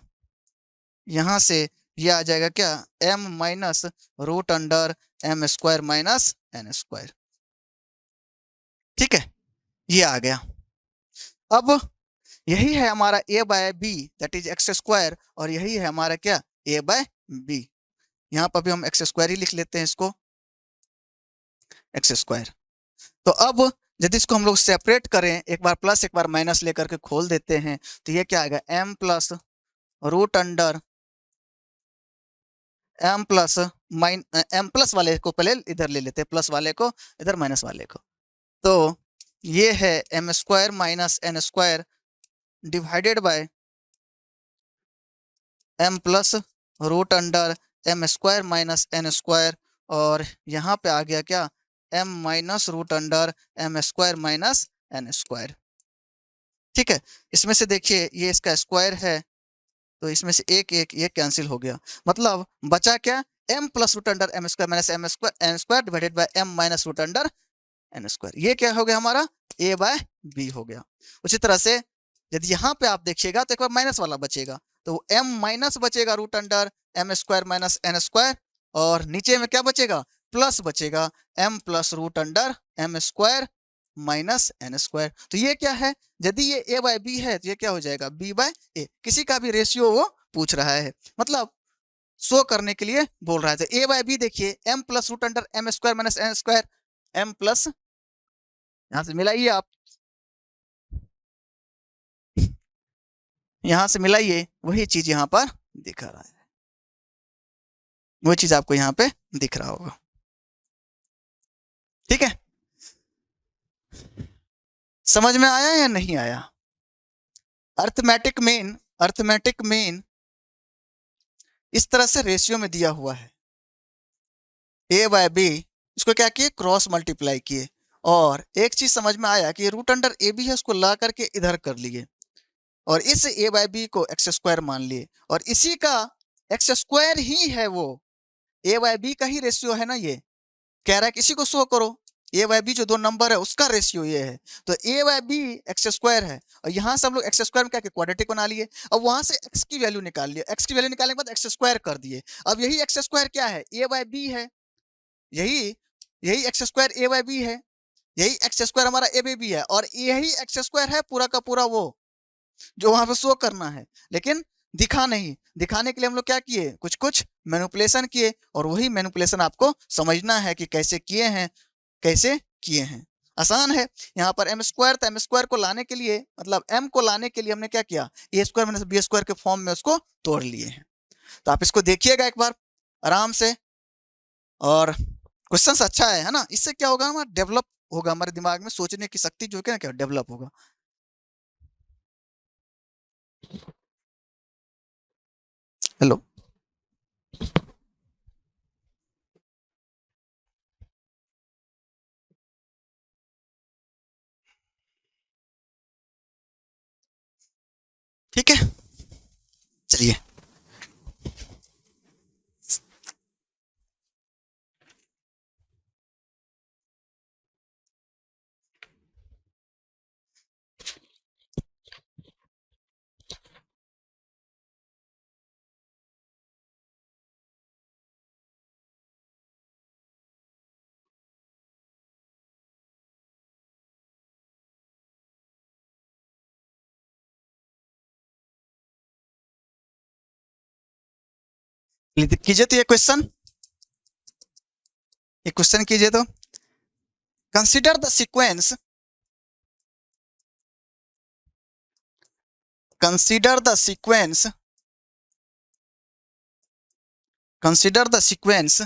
यहाँ से ये आ जाएगा क्या, m minus root under m square minus n square. ठीक है, ये आ गया। अब यही है हमारा a by b that is x square, और यही है हमारा क्या, a बाय बी। यहाँ पर भी हम एक्स स्क्वायर ही लिख लेते हैं इसको, एक्स स्क्वायर। तो अब यदि इसको हम लोग सेपरेट करें, एक बार प्लस एक बार माइनस लेकर के खोल देते हैं, तो ये क्या आएगा, m plus root under m plus m plus वाले को पहले इधर ले लेते हैं, प्लस वाले को इधर, माइनस वाले को। तो ये है m square minus n square divided by m plus root under m square minus n square, और यहाँ पे आ गया क्या, m minus root under m square minus n square. ठीक है, इसमें से देखिए ये इसका स्क्वायर है, तो इसमें से एक एक ये कैंसिल हो गया, मतलब बचा क्या, m plus root under m square minus n square divided by m minus root under n square. ये क्या हो गया हमारा, a बाय बी हो गया। उसी तरह से यदि यहाँ पे आप देखिएगा तो एक बार माइनस वाला बचेगा, तो m माइनस बचेगा root under m square minus n square, और नीचे में क्या बचेगा, प्लस बचेगा m plus root under m square minus n square. तो ये क्या है, यदि ये a बाय बी है तो ये क्या हो जाएगा, b बाय ए। किसी का भी रेशियो वो पूछ रहा है, मतलब शो करने के लिए बोल रहा है। तो a बाय बी देखिए, m plus root under m square minus n square, m plus, यहाँ से मिलाइए आप, यहाँ से मिलाइए, वही चीज यहाँ पर दिख रहा है, वही चीज आपको यहाँ पे दिख रहा होगा। ठीक है, समझ में आया या नहीं आया। अर्थमेटिक मीन इस तरह से रेशियो में दिया हुआ है, a बाय बी, इसको क्या किए, क्रॉस मल्टीप्लाई किए, और एक चीज समझ में आया कि रूट अंडर ए बी है, उसको ला करके इधर कर लिए, और इस a बाय बी को एक्स स्क्वायर मान लिए, और इसी का एक्स स्क्वायर ही है वो, a बाय बी का ही रेशियो है ना, ये कह रहा है कि इसी को शो करो, a बाय बी जो दो नंबर है उसका रेशियो ये है, तो a by B X square है, और यहाँ से हम लोग एक्स स्क्वायर में क्या क्वाड्रेटिक बना लिए, और वहां से x की वैल्यू निकाल लिए, x की वैल्यू निकालने के बाद एक्स स्क्वायर कर दिए। अब यही एक्स स्क्वायर क्या है, a बाय बी है, यही यही X square a by B है, यही एक्स स्क्वायर हमारा a बाय बी है, और यही एक्स स्क्वायर है पूरा का पूरा वो जो वहां पे शो करना है, लेकिन दिखा नहीं, दिखाने के लिए हम लोग क्या किए, कुछ कुछ मैनिपुलेशन किए, और वही मैनिपुलेशन आपको समझना है कि कैसे किए हैं, कैसे किए हैं। आसान है, यहाँ पर एम स्क्वायर था, एम स्क्वायर को लाने के लिए, मतलब एम को लाने के लिए हमने क्या किया, ए स्क्वायर माइनस बी स्क्वायर के फॉर्म में उसको तोड़ लिए हैं। तो आप इसको देखिएगा एक बार आराम से, और क्वेश्चन अच्छा है ना, इससे क्या होगा, हमारा डेवलप होगा, हमारे दिमाग में सोचने की शक्ति जो है ना क्या डेवलप होगा। हेलो, ठीक है। कीजिए तो ये क्वेश्चन कीजिए तो consider the sequence, consider the sequence, consider the sequence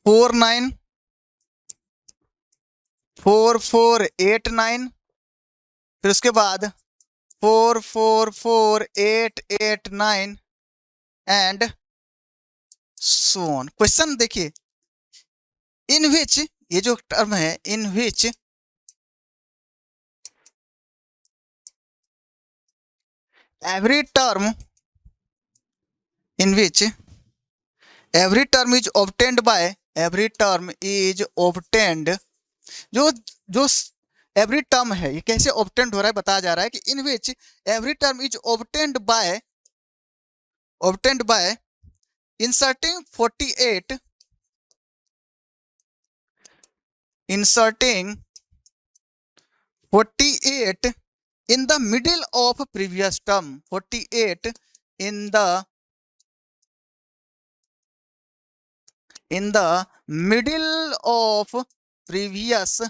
49 4489, फिर उसके बाद 444889 एंड सो ऑन। क्वेश्चन देखिए, इन विच, ये जो टर्म है, in which every term, in which every term is obtained by, every term is obtained, जो जो एवरी टर्म है ये कैसे ऑब्टेन्ड हो रहा है बताया जा रहा है कि in which every term is obtained by inserting 48, inserting 48 in the middle of previous term, 48 in the middle of previous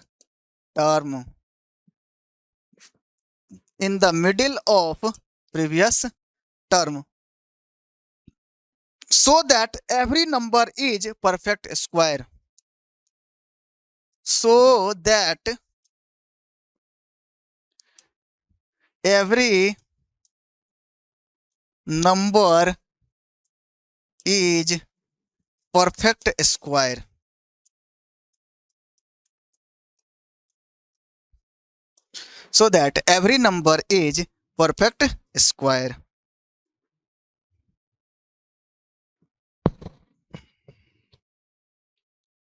term, in the middle of previous term, so that every number is perfect square, so that every number is perfect square, so that every number is perfect square.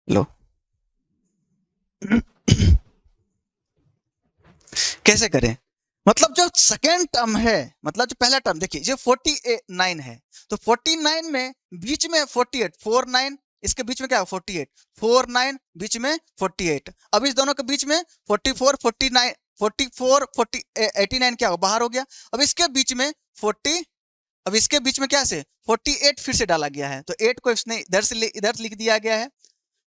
लो कैसे करें, मतलब जो सेकेंड टर्म है, मतलब जो पहला टर्म देखिए जो 49 है, तो 49 में बीच में 48, 49 इसके बीच में क्या है 48, 49 बीच में 48, अब इस दोनों के बीच में 44 49 44 40 89 क्या हो बाहर हो गया, अब इसके बीच में 40, अब इसके बीच में क्या से 48 फिर से डाला गया है, तो 8 को इसने इधर लिख दिया गया है,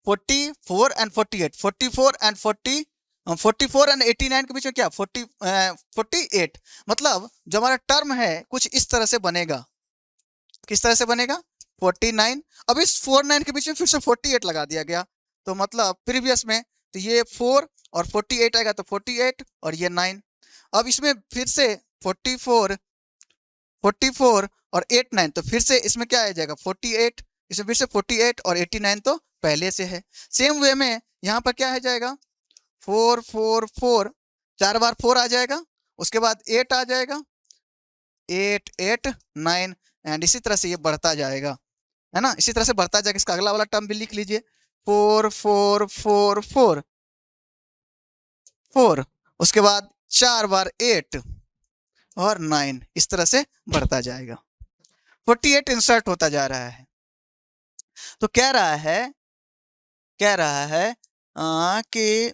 44 एंड 48, 44 एंड 44 एंड 89 के बीच में क्या 48, मतलब जो हमारा टर्म है कुछ इस तरह से बनेगा, किस तरह से बनेगा 49, अब इस 49 के बीच में फिर से 48 लगा दिया गया, तो मतलब प्रीवियस में तो ये 4 और 48 आएगा, तो 48 और ये 9, अब इसमें फिर से 44 44 और 89, तो फिर से इसमें क्या आ जाएगा 48, इसमें फिर से 48 और 89 तो पहले से है, सेम वे में यहाँ पर क्या आ जाएगा 4 4 4, 4 बार 4 आ जाएगा, उसके बाद 8 आ जाएगा, 8 8 9 एंड इसी तरह से ये बढ़ता जाएगा, है ना, इसी तरह से बढ़ता जाएगा। इसका अगला वाला टर्म भी लिख लीजिए 4 4 4 4 4, उसके बाद 4 बार 8 और 9, इस तरह से बढ़ता जाएगा, 48 इंसर्ट होता जा रहा है, तो कह रहा है कि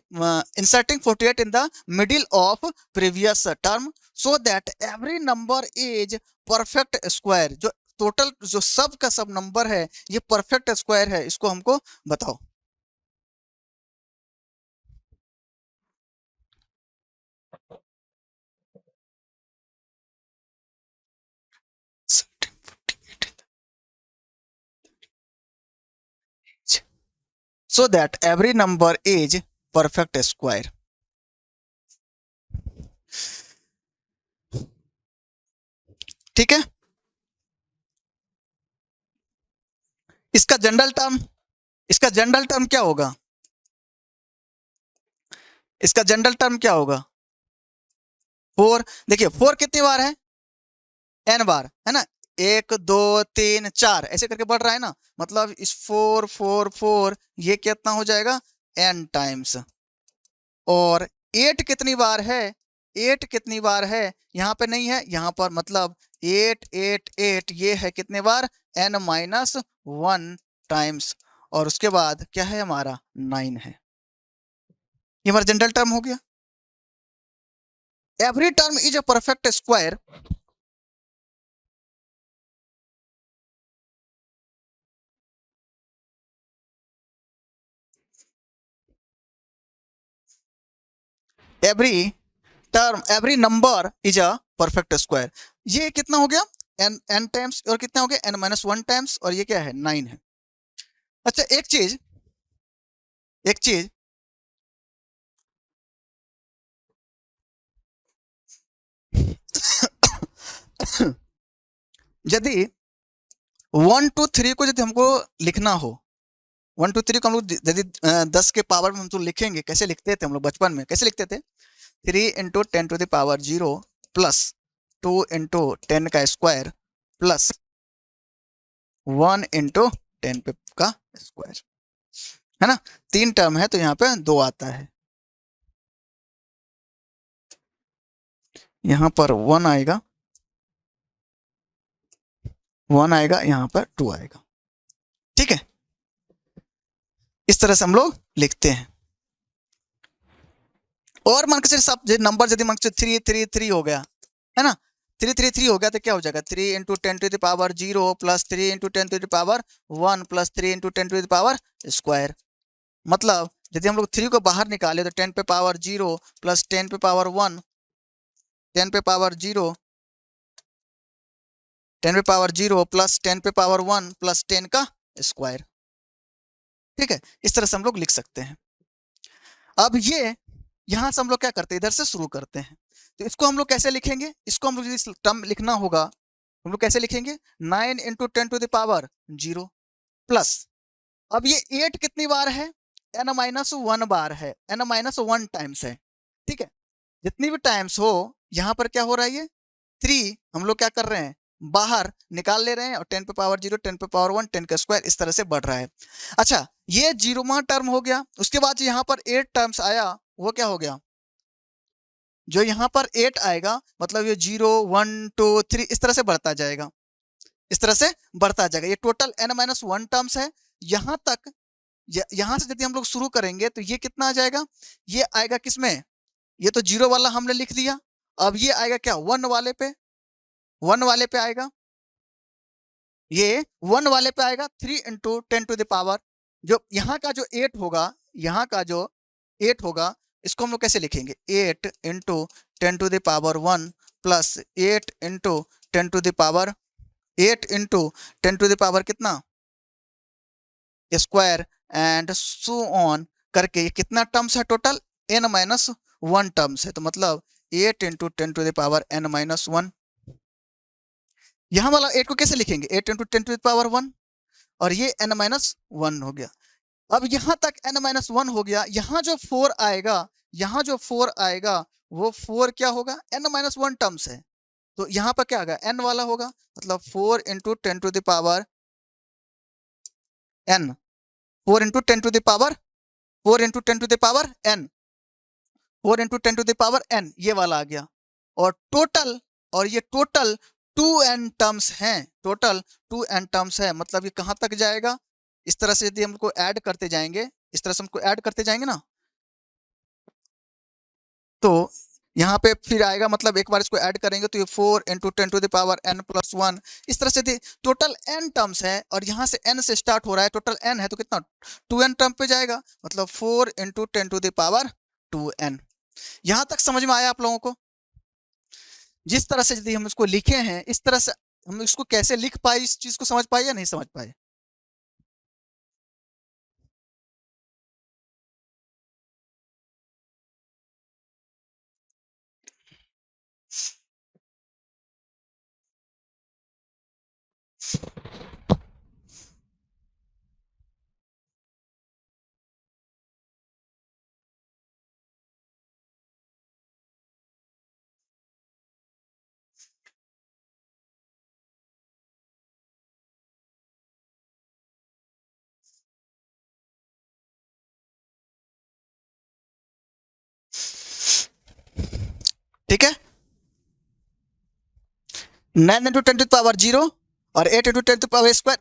inserting 48 in the middle of previous term so that every number is perfect square, जो टोटल जो सब का सब नंबर है ये परफेक्ट स्क्वायर है, इसको हमको बताओ। so that every number is perfect square, ठीक है। इसका जनरल टर्म, इसका जनरल टर्म क्या होगा, इसका जनरल टर्म क्या होगा 4, देखिए 4 कितनी बार है n बार, है ना, 1 2 3 4 ऐसे करके बढ़ रहा है ना, मतलब इस 4 4 4 ये कितना हो जाएगा n टाइम्स, और 8 कितनी बार है, 8 कितनी बार है यहाँ पे नहीं है, यहाँ पर मतलब 8 8 8 ये है कितने बार n माइनस 1 टाइम्स, और उसके बाद क्या है हमारा 9 है, ये हमारा जनरल टर्म हो गया। Every term is a perfect square, every number is a perfect square. ये कितना हो गया, n टाइम्स, और कितना हो गया n-1 टाइम्स, और ये क्या है 9 है। अच्छा एक चीज यदि 1 to 3 को यदि हमको लिखना हो, 1 to 3 को हम लोग यदि 10 के पावर में हम तो लिखेंगे, कैसे लिखते थे हम लोग बचपन में, कैसे लिखते थे, 3 into 10 to the power 0 plus 2 into 10 का स्क्वायर प्लस 1 इंटू 10 का स्क्वायर, है ना। 3 टर्म है तो यहाँ पे 2 आता है, यहाँ पर 1 आएगा, 1 आएगा, यहाँ पर 2 आएगा। ठीक है, इस तरह से हम लोग लिखते हैं। और मान के चलिए सब नंबर यदि मान के 3 3 3 हो गया, है ना, 3 3 3 हो गया तो क्या हो जाएगा, 3 into 10 to the power 0 plus 3 into 10 to the power 1 plus 3 into 10 to the power square. मतलब यदि हम लोग 3 को बाहर निकाले तो 10 पे पावर 0 प्लस 10 पे पावर 1, 10 पे पावर 0, 10 पे पावर 0 प्लस 10 पे पावर 1 प्लस 10 का स्क्वायर। ठीक है, इस तरह से हम लोग लिख सकते हैं। अब ये यहां से हम लोग क्या करते हैं, इधर से शुरू करते हैं, तो इसको हम लोग कैसे लिखेंगे, इसको हम लोग यदि टर्म लिखना होगा हम लोग कैसे लिखेंगे, 9 into 10 to the power 0 plus, अब ये 8 कितनी बार है, n-1 बार है, n-1 टाइम्स है। ठीक है, जितनी भी टाइम्स हो यहाँ पर क्या हो रहा है, ये 3 हम लोग क्या कर रहे हैं, बाहर निकाल ले रहे हैं, और 10 पे पावर 0 10 पे पावर 1 10 का स्क्वायर, इस तरह से बढ़ रहा है। अच्छा ये 0वां टर्म हो गया, उसके बाद यहाँ पर 8 टर्म्स आया, वो क्या हो गया, जो यहाँ पर 8 आएगा, मतलब ये 0 1 2 3 इस तरह से बढ़ता जाएगा, इस तरह से बढ़ता जाएगा। ये टोटल n-1 टर्म्स है। यहाँ तक यहाँ से यदि हम लोग शुरू करेंगे तो ये कितना आ जाएगा, ये आएगा किसमें, ये तो 0 वाला हमने लिख दिया, अब ये आएगा क्या 1 वाले पे, 1 वाले पे आएगा, ये 1 वाले पे आएगा, 3 इंटू 10 टू द पावर, जो यहाँ का जो 8 होगा, यहाँ का जो 8 होगा, इसको हम लोग कैसे लिखेंगे, 8 into 10 to the power 1 plus 8 into 10 to the power 8 into 10 to the power कितना स्क्वायर एंड सो ऑन करके, ये कितना टर्म्स है टोटल, n-1 टर्म्स है, तो मतलब 8 into 10 to the power n-1। यहाँ वाला 8 को कैसे लिखेंगे, 8 इंटू 10 टू द पावर 1, और ये n-1 हो गया। अब यहाँ तक n-1 हो गया, यहाँ जो 4 आएगा, यहाँ जो 4 आएगा वो 4 क्या होगा, n-1 टर्म्स है, तो यहाँ पर क्या होगा, n वाला होगा, मतलब 4 into 10 to the power n, 4 into 10 to the power 4 into 10 to the power n, 4 into 10 to the power n, ये वाला आ गया। और टोटल, और ये टोटल 2n टर्म्स हैं, टोटल 2n टर्म्स है, मतलब ये कहाँ तक जाएगा, इस तरह से यदि हमको ऐड करते जाएंगे, इस तरह से हमको ऐड करते जाएंगे ना, तो यहाँ पे फिर आएगा, मतलब एक बार इसको ऐड करेंगे तो ये 4 into 10 to the power n plus 1, इस तरह से टोटल n टर्म्स है, और यहाँ से n से स्टार्ट हो रहा है, टोटल n है तो कितना 2n टर्म पे जाएगा, मतलब 4 into 10 to the power 2n। यहाँ तक समझ में आया आप लोगों को, जिस तरह से यदि हम इसको लिखे हैं, इस तरह से हम इसको कैसे लिख पाए, इस चीज को समझ पाए या नहीं समझ पाए। ठीक है, 9 इंटू 10 टू पावर 0 और 8 इंटू 10 टू पावर स्क्वायर,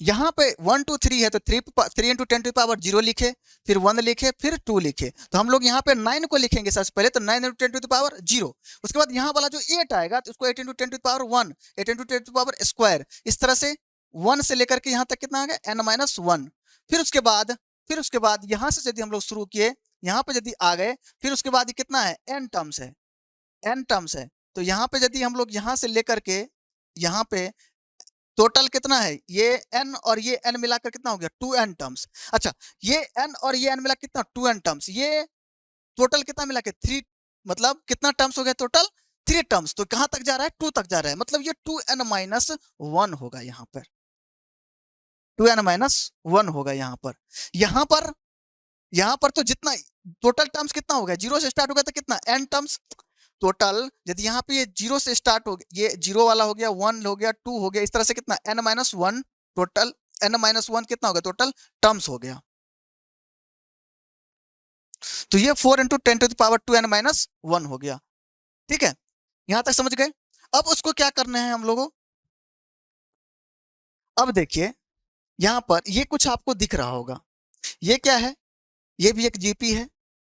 यहाँ पे 1 2 3 है तो 3 इंटू 10 टू पावर 0 लिखे, फिर 1 लिखे, फिर 2 लिखे, तो हम लोग यहाँ पे 9 को लिखेंगे सबसे पहले, तो 9 इंटू 10 टू पावर 0, उसके बाद यहाँ वाला जो 8 आएगा तो उसको 8 into 10 to power 1, 8 into 10 to power square, इस तरह से 1 से लेकर के यहाँ तक कितना आ गया n-1, फिर उसके बाद यहाँ से यदि हम लोग शुरू किए यहाँ पे यदि आ गए, फिर उसके बाद ये कितना है, n टर्म्स है, n टर्म्स है। तो यहाँ पे यदि हम लोग यहाँ से लेकर के यहाँ पे टोटल कितना है, ये n और ये n मिलाकर कितना हो गया, 2n टर्म्स। अच्छा, ये n और ये n मिला कितना, 2n टर्म्स। ये टोटल कितना मिला के 3, मतलब कितना टर्म्स हो गया टोटल, 3 टर्म्स। तो कहां तक जा रहा है, 2 तक जा रहा है, मतलब ये 2n माइनस 1 होगा यहाँ पर, 2n माइनस 1 होगा यहाँ पर। यहाँ पर तो जितना टोटल टर्म्स कितना हो गया, 0 से स्टार्ट हो गया तो कितना, n टर्म्स टोटल। यदि यहाँ पे ये 0 से स्टार्ट हो गया, ये 0 वाला हो गया, 1 हो गया, 2 हो गया, इस तरह से कितना, n minus 1 total, n minus 1 कितना हो गया टोटल टर्म्स हो गया। तो ये 4 into 10 to the power 2n minus 1 हो गया। ठीक है, यहां तक समझ गए। अब उसको क्या करना है हम लोगों, अब देखिए यहां पर ये कुछ आपको दिख रहा होगा, ये क्या है, ये भी एक जीपी है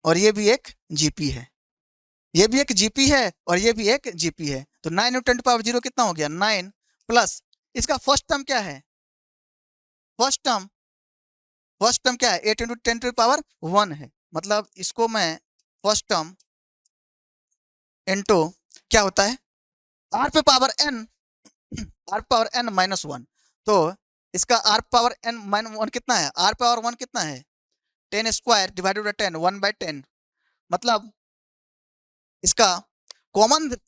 और ये भी एक जीपी है, ये भी एक जीपी है और ये भी एक जीपी है। तो 9 इंटू 10 पावर 0 कितना हो गया, 9 प्लस इसका फर्स्ट टर्म क्या है, फर्स्ट टर्म क्या है, 8 इंटू 10 टू पावर 1 है। मतलब इसको मैं फर्स्ट टर्म इंटू क्या होता है, आर पे power N, R power N minus 1। तो इसका आर पावर एन माइनस 1 कितना है, आर पावर 1 कितना है, 10 स्क्वायर डिवाइडेड बाय 10, 1/10। मतलब इसका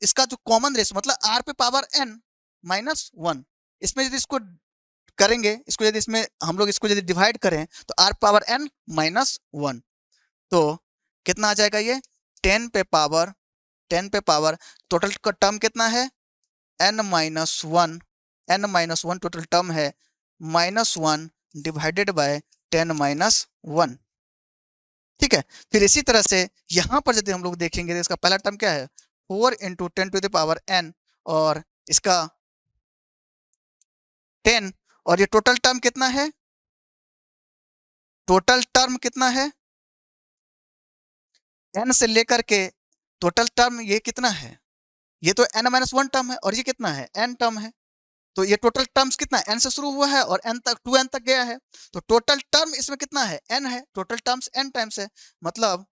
इसका जो कॉमन रेस, मतलब आर पे पावर एन माइनस 1, इसमें यदि इसको करेंगे, इसको यदि इसमें हम लोग इसको यदि डिवाइड करें तो आर पावर एन माइनस 1, तो कितना आ जाएगा ये 10 पे पावर टोटल का टर्म कितना है, n माइनस 1 टोटल टर्म है, -1 डिवाइडेड बाय 10 माइनस 1। ठीक है, फिर इसी तरह से यहां पर यदि हम लोग देखेंगे तो इसका पहला टर्म क्या है, 4 into 10 to the power n, और इसका 10, और ये टोटल टर्म कितना है, टोटल टर्म कितना है, n से लेकर के टोटल टर्म ये कितना है, ये तो n माइनस 1 टर्म है और ये कितना है, n टर्म है। तो ये टोटल टर्म्स कितना है, n से शुरू हुआ है और n तक 2n तक गया है। तो टोटल टर्म इसमें कितना है, n है, टोटल टर्म्स n टाइम्स है। मतलब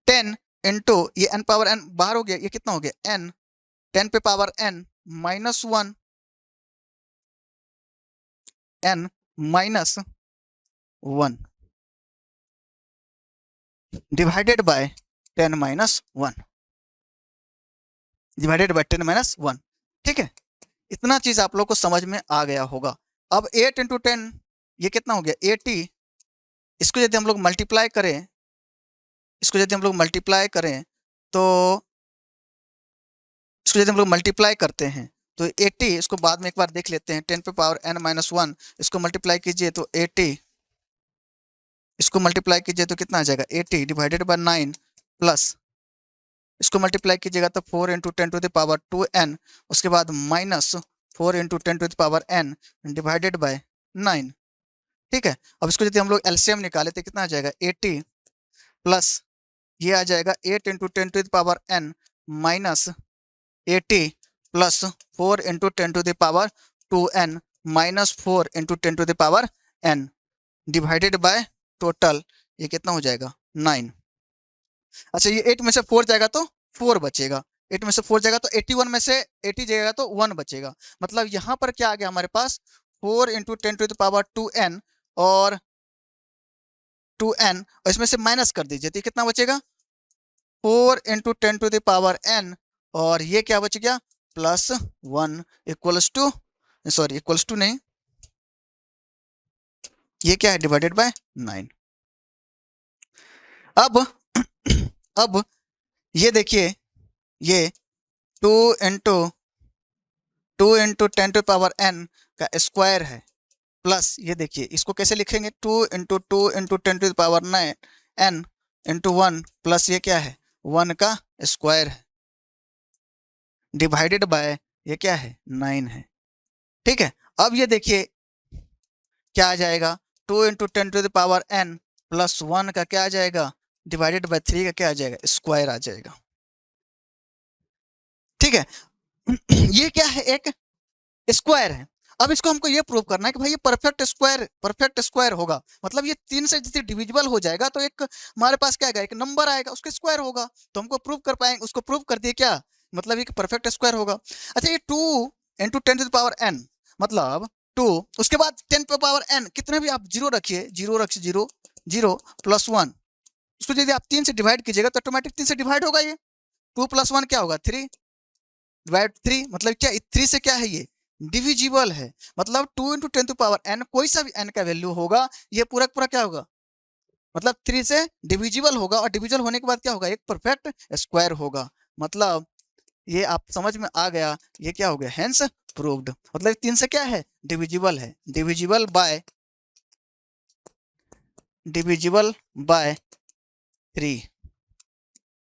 10 इंटू ये n पावर n बाहर हो गया, ये कितना हो गया n, 10 पे power n minus 1, n minus 1 divided by 10 minus 1, divided by 10 minus 1। ठीक है, इतना चीज आप लोग को समझ में आ गया होगा। अब 8 इंटू 10 ये कितना हो गया 80, इसको यदि हम लोग मल्टीप्लाई करें, इसको यदि हम लोग मल्टीप्लाई करें तो इसको यदि हम लोग मल्टीप्लाई करते हैं तो 80, इसको बाद में एक बार देख लेते हैं, 10 पे पावर n माइनस 1, इसको मल्टीप्लाई कीजिए तो 80, इसको मल्टीप्लाई कीजिए तो कितना आ जाएगा 80 डिवाइडेड बाय 9, प्लस इसको मल्टीप्लाई कीजिएगा तो 4 into 10 to the power 2n, उसके बाद minus 4 into 10 to the power n divided by 9। ठीक है, अब इसको यदि हम लोग एलसीएम निकाले तो कितना आ जाएगा 80 प्लस ये आ जाएगा 8 into 10 to the power n minus 80 plus 4 into 10 to the power 2n minus 4 into 10 to the power n divided by total ये कितना हो जाएगा 9। अच्छा, ये 8 में से 4 जाएगा तो 4 बचेगा, 8 में से 4 जाएगा तो 81 में से 80 जाएगा तो 1 बचेगा। मतलब यहाँ पर क्या आ गया हमारे पास 4 into 10 to the power 2n और 2n, और इसमें से माइनस कर दीजिए तो कितना बचेगा 4 into 10 to the power n, और ये क्या बच गया plus 1 equals to, sorry equals to नहीं, ये क्या है डिवाइडेड बाय 9। अब ये देखिए, ये 2 इंटू 10 टू पावर n का स्क्वायर है, प्लस ये देखिए इसको कैसे लिखेंगे 2 into 10 to power 9 n into 1, plus ये क्या है 1 का स्क्वायर है डिवाइडेड बाय ये क्या है 9 है। ठीक है, अब ये देखिए क्या आ जाएगा 2 into 10 to the power n plus 1 का क्या आ जाएगा डिवाइडेड बाय 3 का क्या आ जाएगा स्क्वायर आ जाएगा। ठीक है, ये क्या है एक स्क्वायर है। अब इसको हमको ये प्रूव करना है कि भाई ये परफेक्ट स्क्वायर होगा, मतलब ये 3 से जैसे डिविजिबल हो जाएगा तो एक हमारे पास क्या आएगा, एक नंबर आएगा, उसका स्क्वायर होगा, तो हमको प्रूव कर पाएंगे, उसको प्रूव कर दिए क्या, मतलब ये परफेक्ट स्क्वायर होगा। अच्छा ये 2 इंटू 10⁻n मतलब 2, उसके बाद 10⁻n कितने भी आप जीरो रखिए, जीरो रखिए, जीरो जीरो प्लस 1, उसको यदि आप 3 से डिवाइड कीजिएगा तो ऑटोमेटिक 3 से डिवाइड होगा, ये 2 + 1 क्या होगा 3 डिवाइड 3, मतलब क्या 3 से क्या है ये डिविजिबल है, मतलब 2 इंटू 10⁻n कोई सा भी n का वैल्यू होगा ये पूरा पूरा क्या होगा, मतलब 3 से डिविजिबल होगा, और डिविजिबल होने के बाद क्या होगा, एक परफेक्ट स्क्वायर होगा। मतलब ये आप समझ में आ गया, ये क्या हो गया, हेंस प्रूव्ड, मतलब 3 से क्या है डिविजिबल है, डिविजिबल बाय 3,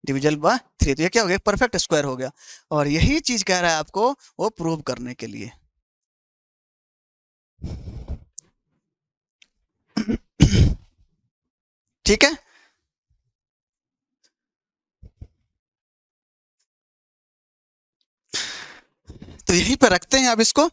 डिविजल बाय 3, तो ये क्या हो गया, परफेक्ट स्क्वायर हो गया। और यही चीज कह रहा है आपको वो प्रूव करने के लिए। ठीक है, तो यहीं पे रखते हैं अब इसको,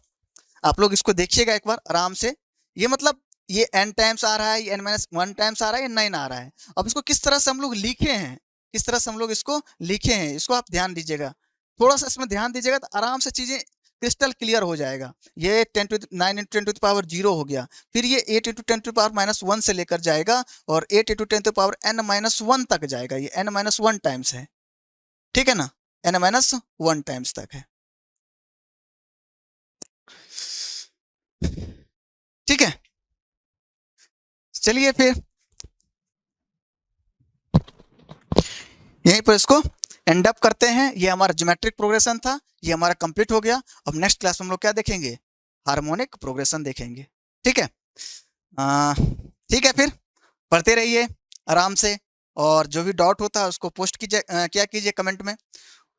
आप लोग इसको देखिएगा एक बार आराम से। ये मतलब ये n टाइम्स आ रहा है, ये n-1 टाइम्स आ रहा है, ये 9 आ रहा है। अब इसको किस तरह से हम लोग लिखे हैं, किस तरह से हम लोग इसको लिखे हैं, इसको आप ध्यान दीजिएगा, थोड़ा सा इसमें ध्यान दीजिएगा तो आराम से चीजें क्रिस्टल क्लियर हो जाएगा। ये 9 इंटू 10 टू पावर 0 हो गया, फिर ये 8 इंटू 10 टू पावर -1 से लेकर जाएगा और 8 इंटू 10 टू पावर n-1 तक जाएगा, ये n-1 टाइम्स है, ठीक है ना, n-1 टाइम्स तक है, ठीक है। चलिए फिर यहीं पर इसको एंड अप करते हैं, ये हमारा ज्योमेट्रिक प्रोग्रेशन था, ये हमारा कंप्लीट हो गया। अब नेक्स्ट क्लास में हम लोग क्या देखेंगे, हार्मोनिक प्रोग्रेशन देखेंगे, ठीक है। ठीक है, फिर पढ़ते रहिए आराम से, और जो भी डाउट होता है उसको पोस्ट कीजिए, क्या कीजिए कमेंट में,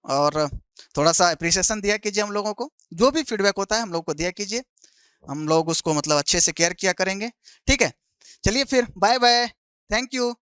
और थोड़ा सा अप्रिसिएशन दिया कीजिए हम लोगों को, जो भी फीडबैक होता है हम लोग को दिया कीजिए, हम लोग उसको मतलब अच्छे से केयर किया करेंगे, ठीक है। चलिए फिर बाय बाय, थैंक यू।